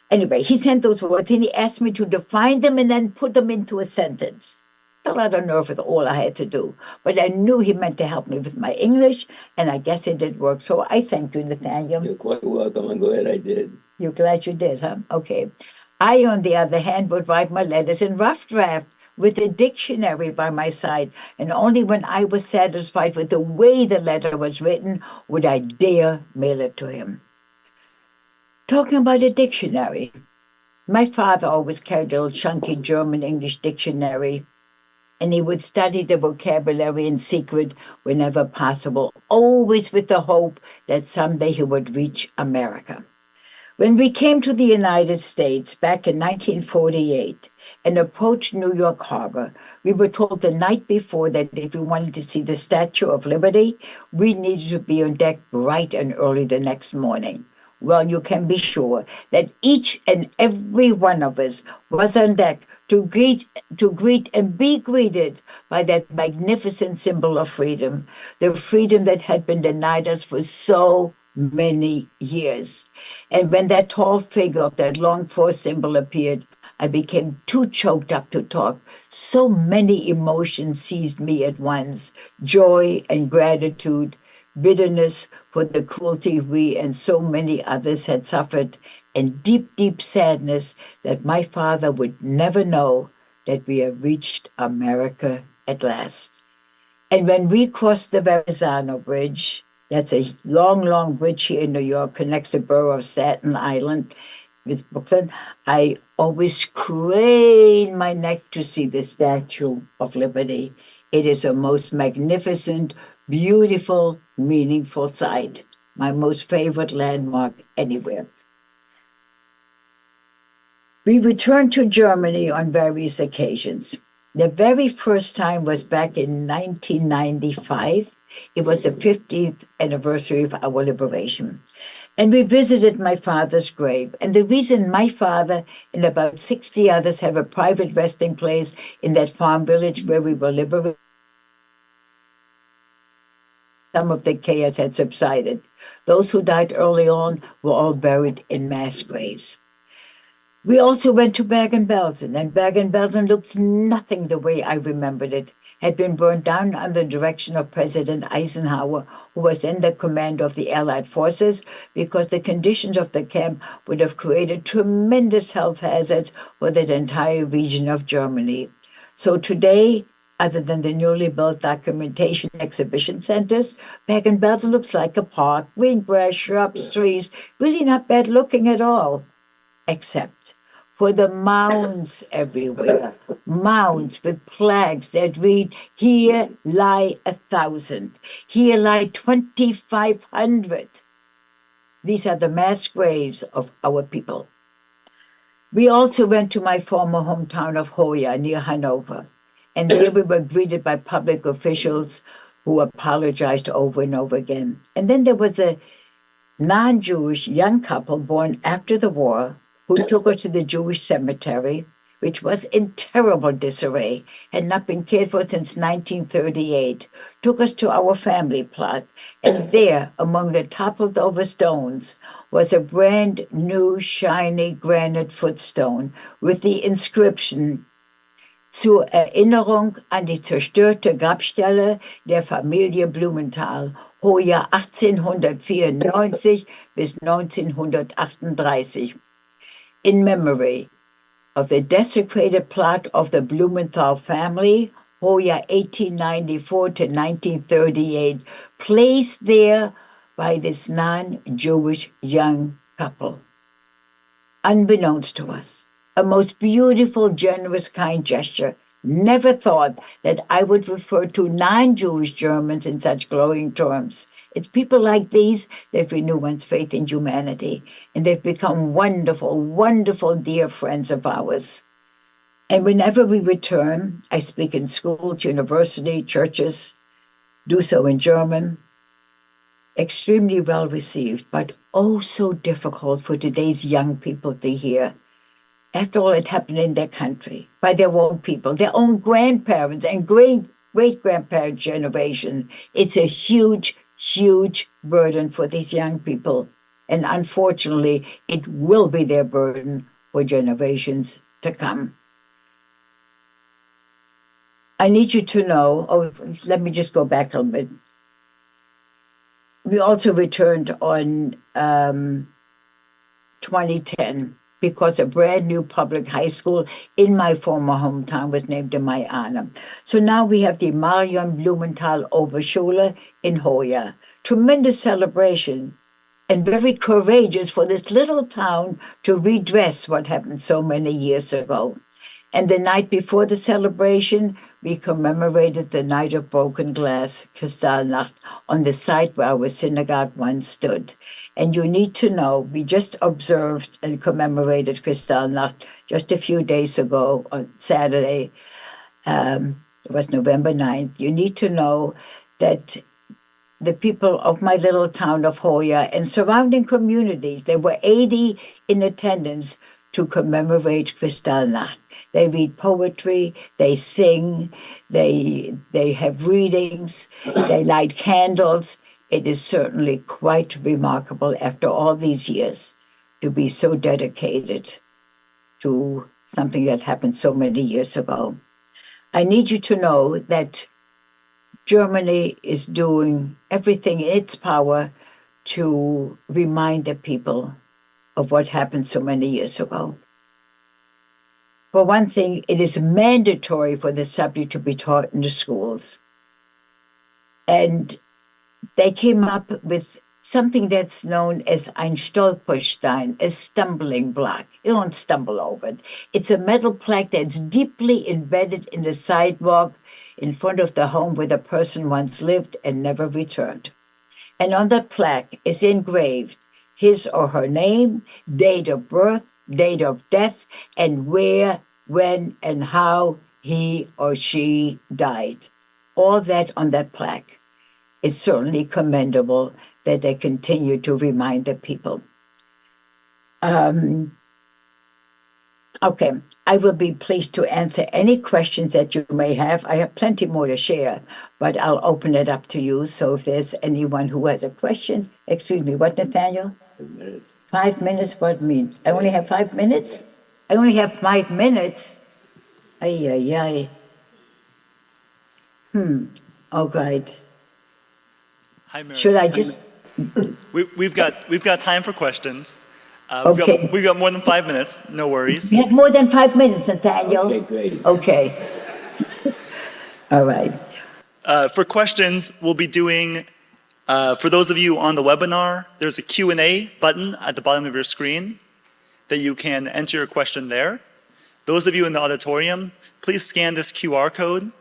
Anyway, he sent those words and he asked me to define them and then put them into a sentence. A lot of nerve with all I had to do. But I knew he meant to help me with my English, and I guess it did work. So I thank you, Nathaniel. You're quite welcome. I'm glad I did. You're glad you did, huh? Okay. I, on the other hand, would write my letters in rough draft, with a dictionary by my side, and only when I was satisfied with the way the letter was written would I dare mail it to him. Talking about a dictionary, My father always carried a little chunky German-English dictionary, and he would study the vocabulary in secret whenever possible, always with the hope that someday he would reach America. When we came to the United States back in 1948 and approached New York Harbor, we were told the night before that if we wanted to see the Statue of Liberty, we needed to be on deck bright and early the next morning. Well, you can be sure that each and every one of us was on deck to greet and be greeted by that magnificent symbol of freedom, the freedom that had been denied us for so many years. And when that tall figure of that longed-for symbol appeared, I became too choked up to talk. So many emotions seized me at once: joy and gratitude, bitterness for the cruelty we and so many others had suffered, and deep, deep sadness that my father would never know that we have reached America at last. And when we crossed the Verrazano Bridge, that's a long, long bridge here in New York, connects the borough of Staten Island with Brooklyn, I always crane my neck to see the Statue of Liberty. It is a most magnificent, beautiful, meaningful sight. My most favorite landmark anywhere. We returned to Germany on various occasions. The very first time was back in 1995. It was the 50th anniversary of our liberation. And we visited my father's grave. And the reason my father and about 60 others have a private resting place in that farm village where we were liberated, some of the chaos had subsided. Those who died early on were all buried in mass graves. We also went to Bergen-Belsen, and Bergen-Belsen looked nothing the way I remembered it. Had been burned down under the direction of President Eisenhower, who was in the command of the Allied forces, because the conditions of the camp would have created tremendous health hazards for that entire region of Germany. So today, other than the newly built documentation exhibition centers, Bergen-Belsen looks like a park, green grass, shrubs, trees, really not bad looking at all, except for the mounds everywhere, mounds with flags that read, "Here lie 1,000, here lie 2,500. These are the mass graves of our people. We also went to my former hometown of Hoya near Hanover, and there we were greeted by public officials who apologized over and over again. And then there was a non-Jewish young couple born after the war who took us to the Jewish cemetery, which was in terrible disarray, had not been cared for since 1938, took us to our family plot, and there, among the toppled over stones, was a brand new shiny granite footstone with the inscription: Zur Erinnerung an die zerstörte Grabstelle der Familie Blumenthal, Hoja 1894 bis 1938. In memory of the desecrated plot of the Blumenthal family, Hoya 1894 to 1938, placed there by this non-Jewish young couple. Unbeknownst to us, a most beautiful, generous, kind gesture. Never thought that I would refer to non-Jewish Germans in such glowing terms. It's people like these that renew one's faith in humanity, and they've become wonderful, wonderful, dear friends of ours. And whenever we return, I speak in schools, university, churches, do so in German. Extremely well received, but oh so difficult for today's young people to hear. After all, it happened in their country, by their own people, their own grandparents and great-grandparent generation. It's a huge, huge burden for these young people. And unfortunately, it will be their burden for generations to come. I need you to know, let me just go back a little bit. We also returned on 2010 because a brand new public high school in my former hometown was named in my honor. So now we have the Marion Blumenthal Oberschule in Hoya. Tremendous celebration and very courageous for this little town to redress what happened so many years ago. And the night before the celebration, we commemorated the night of broken glass, Kristallnacht, on the site where our synagogue once stood. And you need to know, we just observed and commemorated Kristallnacht just a few days ago on Saturday. It was November 9th. You need to know that the people of my little town of Hoya and surrounding communities, there were 80 in attendance to commemorate Kristallnacht. They read poetry, they sing, they have readings, they light candles. It is certainly quite remarkable after all these years to be so dedicated to something that happened so many years ago. I need you to know that Germany is doing everything in its power to remind the people of what happened so many years ago. For one thing, it is mandatory for the subject to be taught in the schools. And they came up with something that's known as ein Stolperstein, a stumbling block. You don't stumble over it. It's a metal plaque that's deeply embedded in the sidewalk in front of the home where the person once lived and never returned. And on that plaque is engraved his or her name, date of birth, date of death, and where, when, and how he or she died. All that on that plaque. It's certainly commendable that they continue to remind the people. Okay, I will be pleased to answer any questions that you may have. I have plenty more to share, but I'll open it up to you. So if there's anyone who has a question, excuse me, what, Nathaniel? 5 minutes. 5 minutes, what mean? I only have 5 minutes? I only have 5 minutes? Ay, ay, ay. All right. Hi, Marion. Should I just... We've got time for questions. Okay. We've got more than 5 minutes. No worries. We have more than 5 minutes, Nathaniel. Okay, great. Okay. All right. For questions, we'll be doing, for those of you on the webinar, there's a Q&A button at the bottom of your screen that you can enter your question there. Those of you in the auditorium, please scan this QR code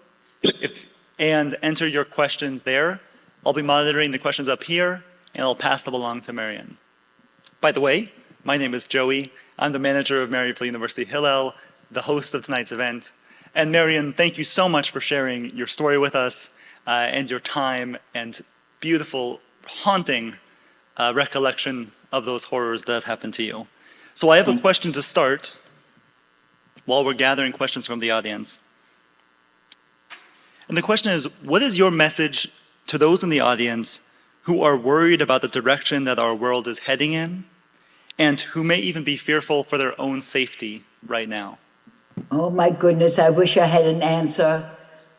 and enter your questions there. I'll be monitoring the questions up here, and I'll pass them along to Marion. By the way, my name is Joey. I'm the manager of Maryville University Hillel, the host of tonight's event. And Marion, thank you so much for sharing your story with us and your time and beautiful, haunting recollection of those horrors that have happened to you. So I have a question to start while we're gathering questions from the audience. And the question is, what is your message to those in the audience who are worried about the direction that our world is heading in, and who may even be fearful for their own safety right now? Oh my goodness, I wish I had an answer.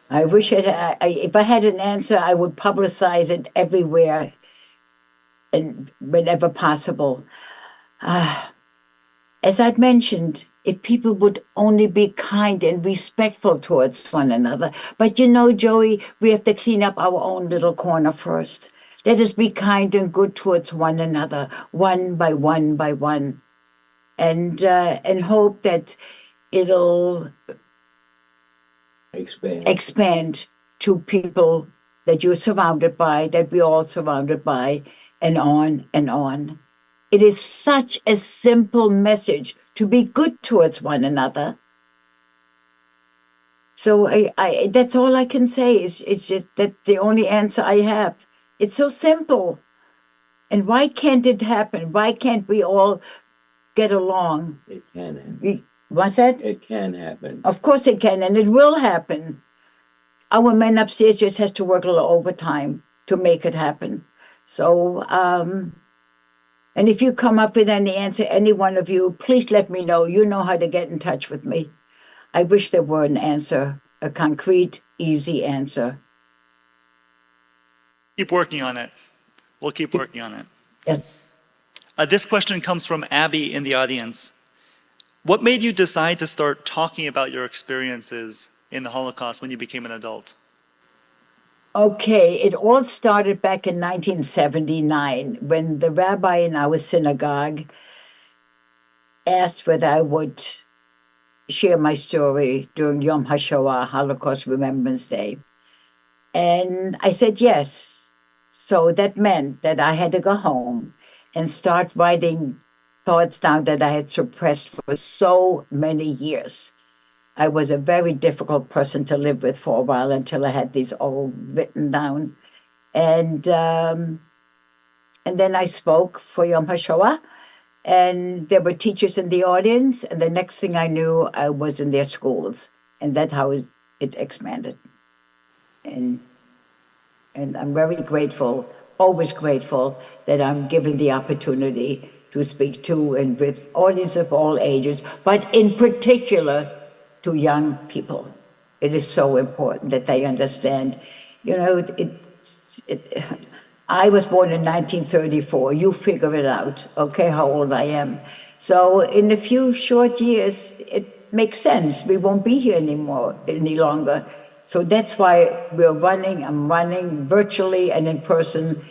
I wish if I had an answer, I would publicize it everywhere and whenever possible. As I've mentioned, if people would only be kind and respectful towards one another. But you know, Joey, we have to clean up our own little corner first. Let us be kind and good towards one another, one by one by one, and hope that it'll expand to people that you're surrounded by, that we're all surrounded by, and on and on. It is such a simple message to be good towards one another. So that's all I can say. It's just that's the only answer I have. It's so simple. And why can't it happen? Why can't we all get along? It can happen. What's that? It can happen. Of course it can, and it will happen. Our men upstairs just has to work a little overtime to make it happen. So, and if you come up with any answer, any one of you, please let me know. You know how to get in touch with me. I wish there were an answer, a concrete, easy answer. Keep working on it. We'll keep working on it. Yes. This question comes from Abby in the audience. What made you decide to start talking about your experiences in the Holocaust when you became an adult? Okay, it all started back in 1979 when the rabbi in our synagogue asked whether I would share my story during Yom HaShoah, Holocaust Remembrance Day. And I said yes. So that meant that I had to go home and start writing thoughts down that I had suppressed for so many years. I was a very difficult person to live with for a while until I had these all written down. And um, and then I spoke for Yom HaShoah, and there were teachers in the audience. And the next thing I knew, I was in their schools, and that's how it expanded. And and I'm very grateful, always grateful, that I'm given the opportunity to speak to and with audience of all ages, but in particular to young people. It is so important that they understand. You know, I was born in 1934. You figure it out, okay, how old I am. So in a few short years, it makes sense. We won't be here anymore, any longer. So that's why we're running. I'm running virtually and in person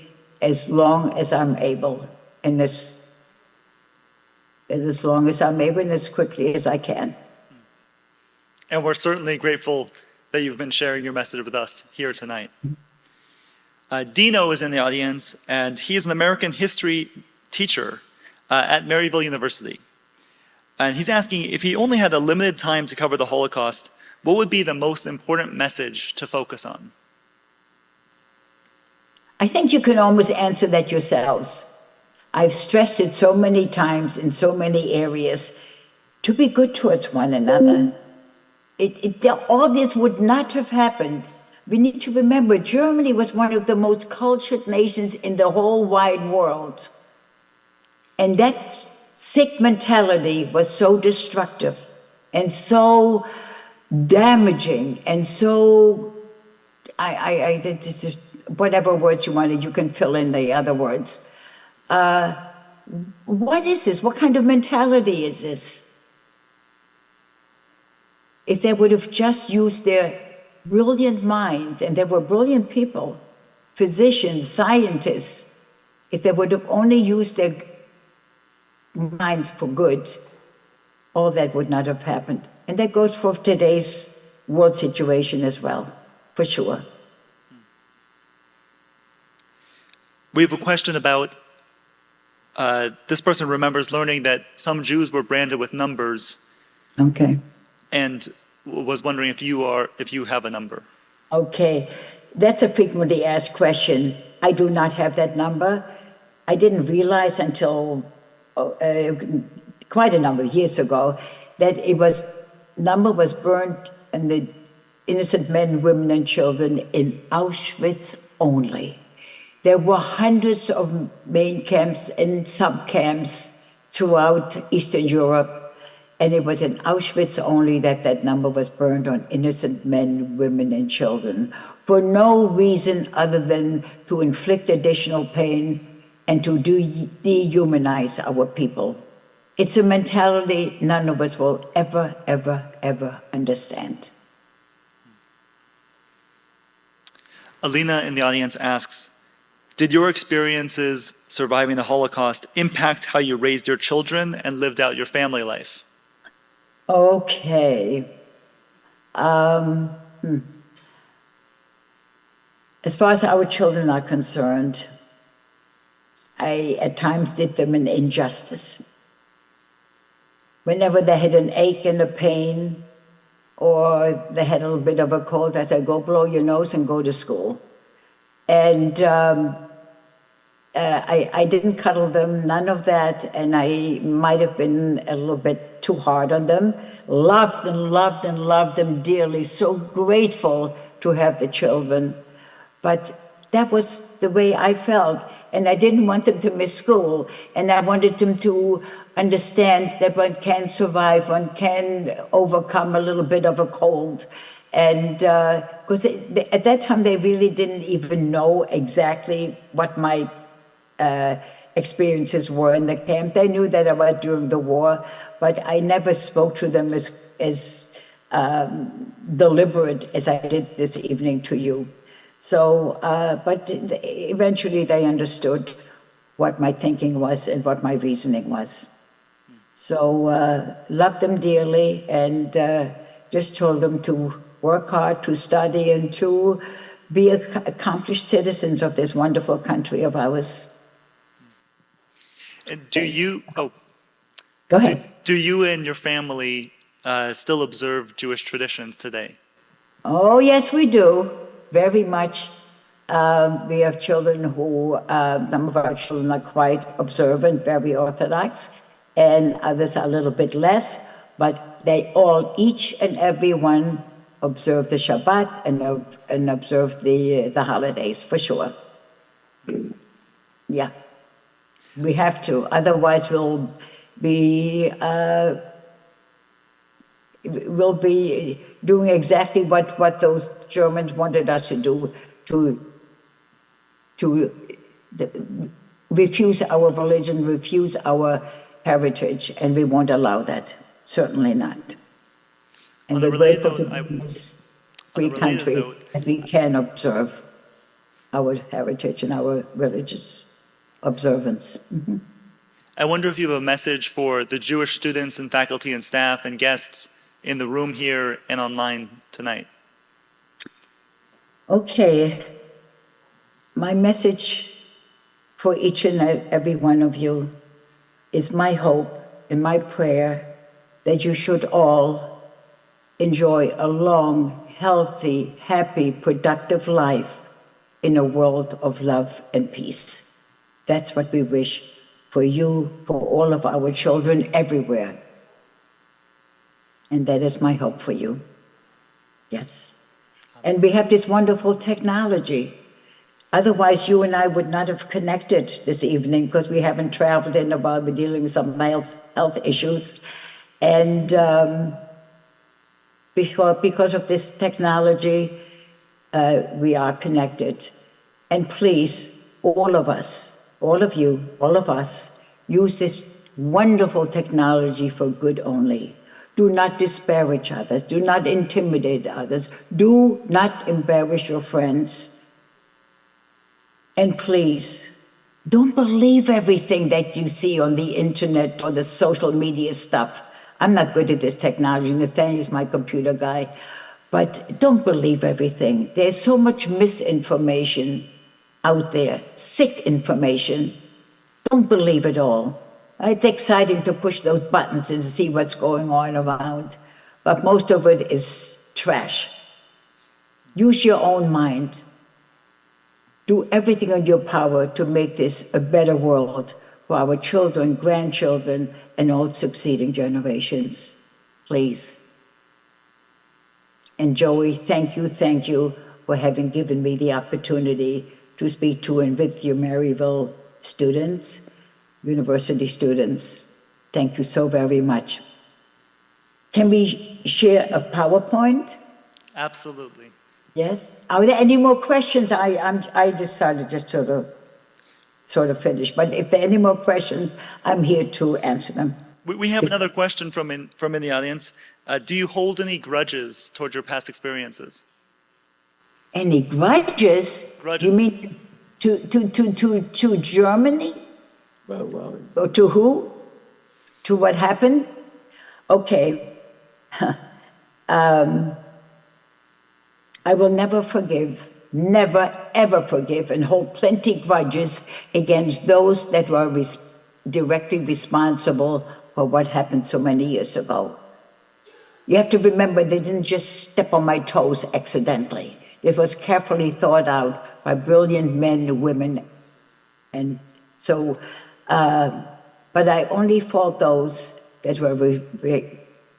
as long as I'm able, and as long as I'm able and as quickly as I can. And we're certainly grateful that you've been sharing your message with us here tonight. Dino is in the audience, and he is an American history teacher at Maryville University. And he's asking, if he only had a limited time to cover the Holocaust, what would be the most important message to focus on? I think you can almost answer that yourselves. I've stressed it so many times in so many areas to be good towards one another. All this would not have happened. We need to remember Germany was one of the most cultured nations in the whole wide world. And that sick mentality was so destructive and so damaging and so, whatever words you wanted, you can fill in the other words. What is this? What kind of mentality is this? If they would have just used their brilliant minds, and they were brilliant people, physicians, scientists, if they would have only used their minds for good, all that would not have happened. And that goes for today's world situation as well, for sure. We have a question about this person remembers learning that some Jews were branded with numbers. Okay. And was wondering if you have a number. Okay, that's a frequently asked question. I do not have that number. I didn't realize until quite a number of years ago that number was burned and the innocent men, women, and children in Auschwitz only. There were hundreds of main camps and sub-camps throughout Eastern Europe. And it was in Auschwitz only that number was burned on innocent men, women, and children for no reason other than to inflict additional pain and to dehumanize our people. It's a mentality none of us will ever, ever, ever understand. Alina in the audience asks, did your experiences surviving the Holocaust impact how you raised your children and lived out your family life? Okay. As far as our children are concerned, I at times did them an injustice. Whenever they had an ache and a pain, or they had a little bit of a cold, I said, go blow your nose and go to school. And I didn't cuddle them, none of that, and I might have been a little bit too hard on them. Loved and loved and loved them dearly, so grateful to have the children. But that was the way I felt, and I didn't want them to miss school, and I wanted them to understand that one can survive, one can overcome a little bit of a cold. And because at that time they really didn't even know exactly what my experiences were in the camp. They knew that I went during the war, but I never spoke to them as deliberate as I did this evening to you. So, but eventually they understood what my thinking was and what my reasoning was. So, loved them dearly and just told them to work hard, to study, and to be accomplished citizens of this wonderful country of ours. And do you, Go ahead. do you and your family still observe Jewish traditions today? Oh, yes, we do, very much. We have children who, some of our children are quite observant, very orthodox, and others are a little bit less, but they all, each and every one, observe the Shabbat and observe the holidays, for sure. Yeah, we have to, otherwise we'll be doing exactly what those Germans wanted us to do, to refuse our religion, refuse our heritage, and we won't allow that. Certainly not. And we're grateful to be in this free country that we can observe our heritage and our religious observance. Mm-hmm. I wonder if you have a message for the Jewish students and faculty and staff and guests in the room here and online tonight. Okay. My message for each and every one of you is my hope and my prayer that you should all enjoy a long, healthy, happy, productive life in a world of love and peace. That's what we wish for you, for all of our children everywhere. And that is my hope for you. Yes. And we have this wonderful technology. Otherwise, you and I would not have connected this evening because we haven't traveled in a while. We're dealing with some health issues. And because of this technology, we are connected. And please, all of us, all of you, all of us, use this wonderful technology for good only. Do not disparage others. Do not intimidate others. Do not embarrass your friends. And please, don't believe everything that you see on the internet or the social media stuff. I'm not good at this technology. Nathaniel's my computer guy. But don't believe everything. There's so much misinformation out there, sick information. Don't believe it all. It's exciting to push those buttons and see what's going on around, but most of it is trash. Use your own mind. Do everything in your power to make this a better world for our children, grandchildren, and all succeeding generations. Please. And Joey, thank you for having given me the opportunity to speak to and with your Maryville students, university students. Thank you so very much. Can we share a PowerPoint? Absolutely. Yes. Are there any more questions? I decided just sort of finish, but if there are any more questions, I'm here to answer them. We have another question from in the audience. Do you hold any grudges toward your past experiences? Any grudges? Grudges. You mean to Germany? Well. Or to who? To what happened? Okay. I will never forgive, never ever forgive, and hold plenty grudges against those that were directly responsible for what happened so many years ago. You have to remember they didn't just step on my toes accidentally. It was carefully thought out by brilliant men and women. And so, but I only fault those that were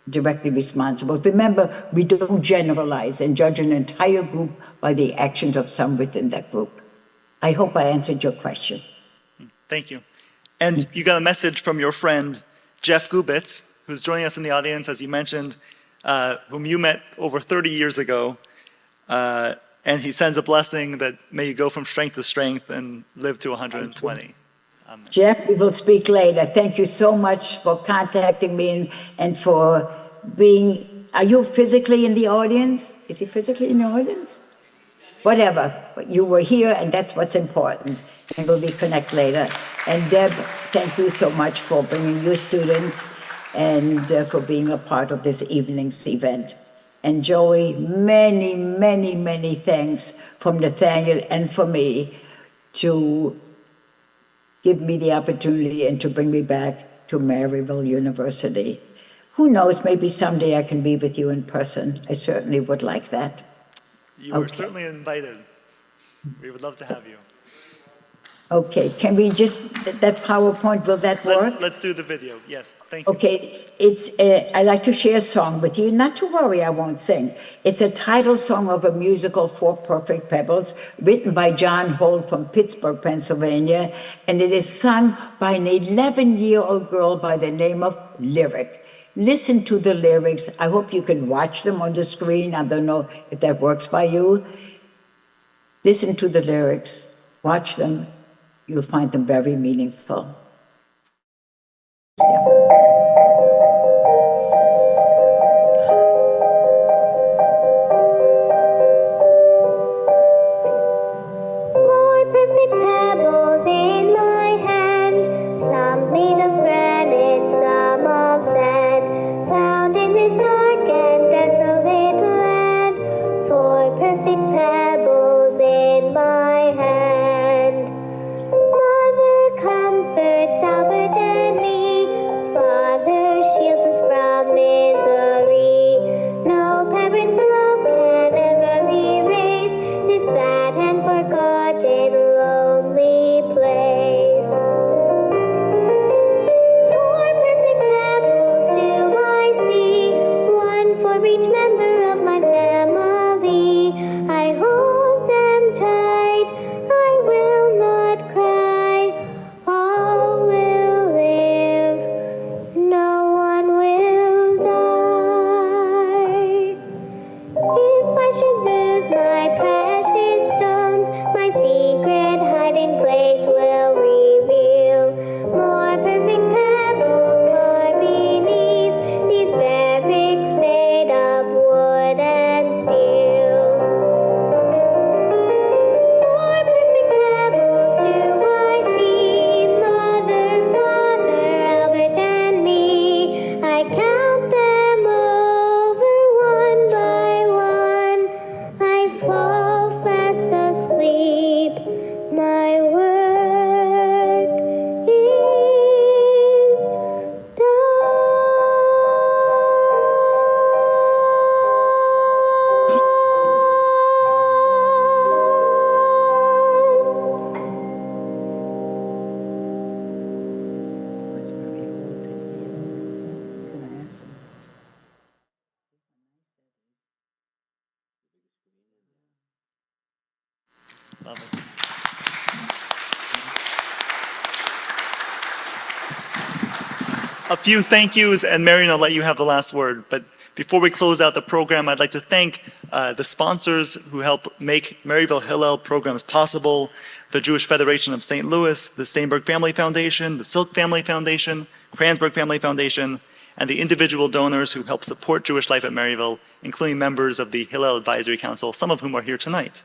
directly responsible. Remember, we don't generalize and judge an entire group by the actions of some within that group. I hope I answered your question. Thank you. And you got a message from your friend, Jeff Gubitz, who's joining us in the audience, as you mentioned, whom you met over 30 years ago. And he sends a blessing that may you go from strength to strength and live to 120. Jeff, we will speak later. Thank you so much for contacting me and for being, are you physically in the audience? Is he physically in the audience? whatever. But you were here, and that's what's important. And we'll reconnect later. And Deb, thank you so much for bringing your students and for being a part of this evening's event. And Joey, many, many, many thanks from Nathaniel and for me to give me the opportunity and to bring me back to Maryville University. Who knows, maybe someday I can be with you in person. I certainly would like that. You are certainly invited. We would love to have you. Okay, can we just, that PowerPoint, will that work? Let's do the video. Yes, thank you. Okay, I'd like to share a song with you. Not to worry, I won't sing. It's a title song of a musical, Four Perfect Pebbles, written by John Holt from Pittsburgh, Pennsylvania, and it is sung by an 11-year-old girl by the name of Lyric. Listen to the lyrics. I hope you can watch them on the screen. I don't know if that works by you. Listen to the lyrics, watch them. You'll find them very meaningful. Yeah. More perfect pebbles in my hand, some made of granite, some of sand, found in this dark and desolate land. Four perfect pebbles in my hand. Mother comforts Albert and me, Father shields us from misery. No parent's love can ever erase this sad and forgotten lonely place. Four perfect pebbles do I see, one for each member of my family. I hold them tight, I will not cry. All will live, no one will die. If I should lose my precious stones, my secret hiding place will reveal more perfect pebbles far beneath these barracks made of wood and steel. Four perfect pebbles do I see, Mother, Father, Albert, and me. I count them over one by one. I fall fast asleep. My work is Love it. A few thank yous, and Marion, I'll let you have the last word. But before we close out the program, I'd like to thank the sponsors who help make Maryville Hillel programs possible: the Jewish Federation of St. Louis, the Steinberg Family Foundation, the Silk Family Foundation, Kranzberg Family Foundation, and the individual donors who help support Jewish life at Maryville, including members of the Hillel Advisory Council, some of whom are here tonight.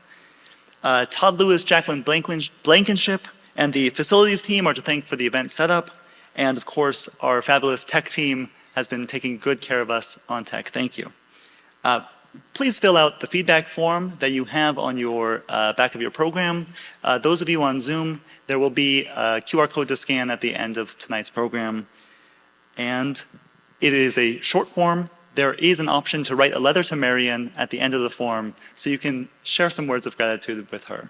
Todd Lewis, Jacqueline Blankenship, and the facilities team are to thank for the event setup. And of course, our fabulous tech team has been taking good care of us on tech. Thank you. Please fill out the feedback form that you have on your back of your program. Those of you on Zoom, there will be a QR code to scan at the end of tonight's program. And it is a short form. There is an option to write a letter to Marion at the end of the form, so you can share some words of gratitude with her.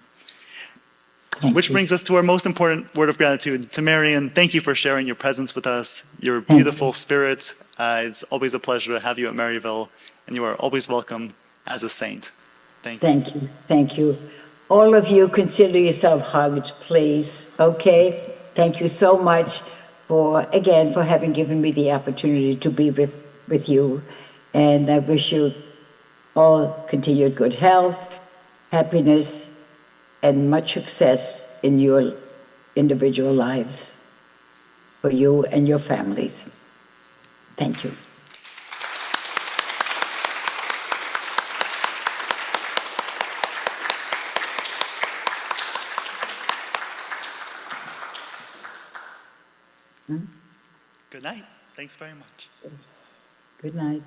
Which brings us to our most important word of gratitude. To Marion, thank you for sharing your presence with us, your beautiful spirit. It's always a pleasure to have you at Maryville, and you are always welcome as a saint. Thank you. Thank you. Thank you. All of you, consider yourself hugged, please. Okay? Thank you so much for having given me the opportunity to be with you. And I wish you all continued good health, happiness, and much success in your individual lives for you and your families. Thank you. Good night. Thanks very much. Good night.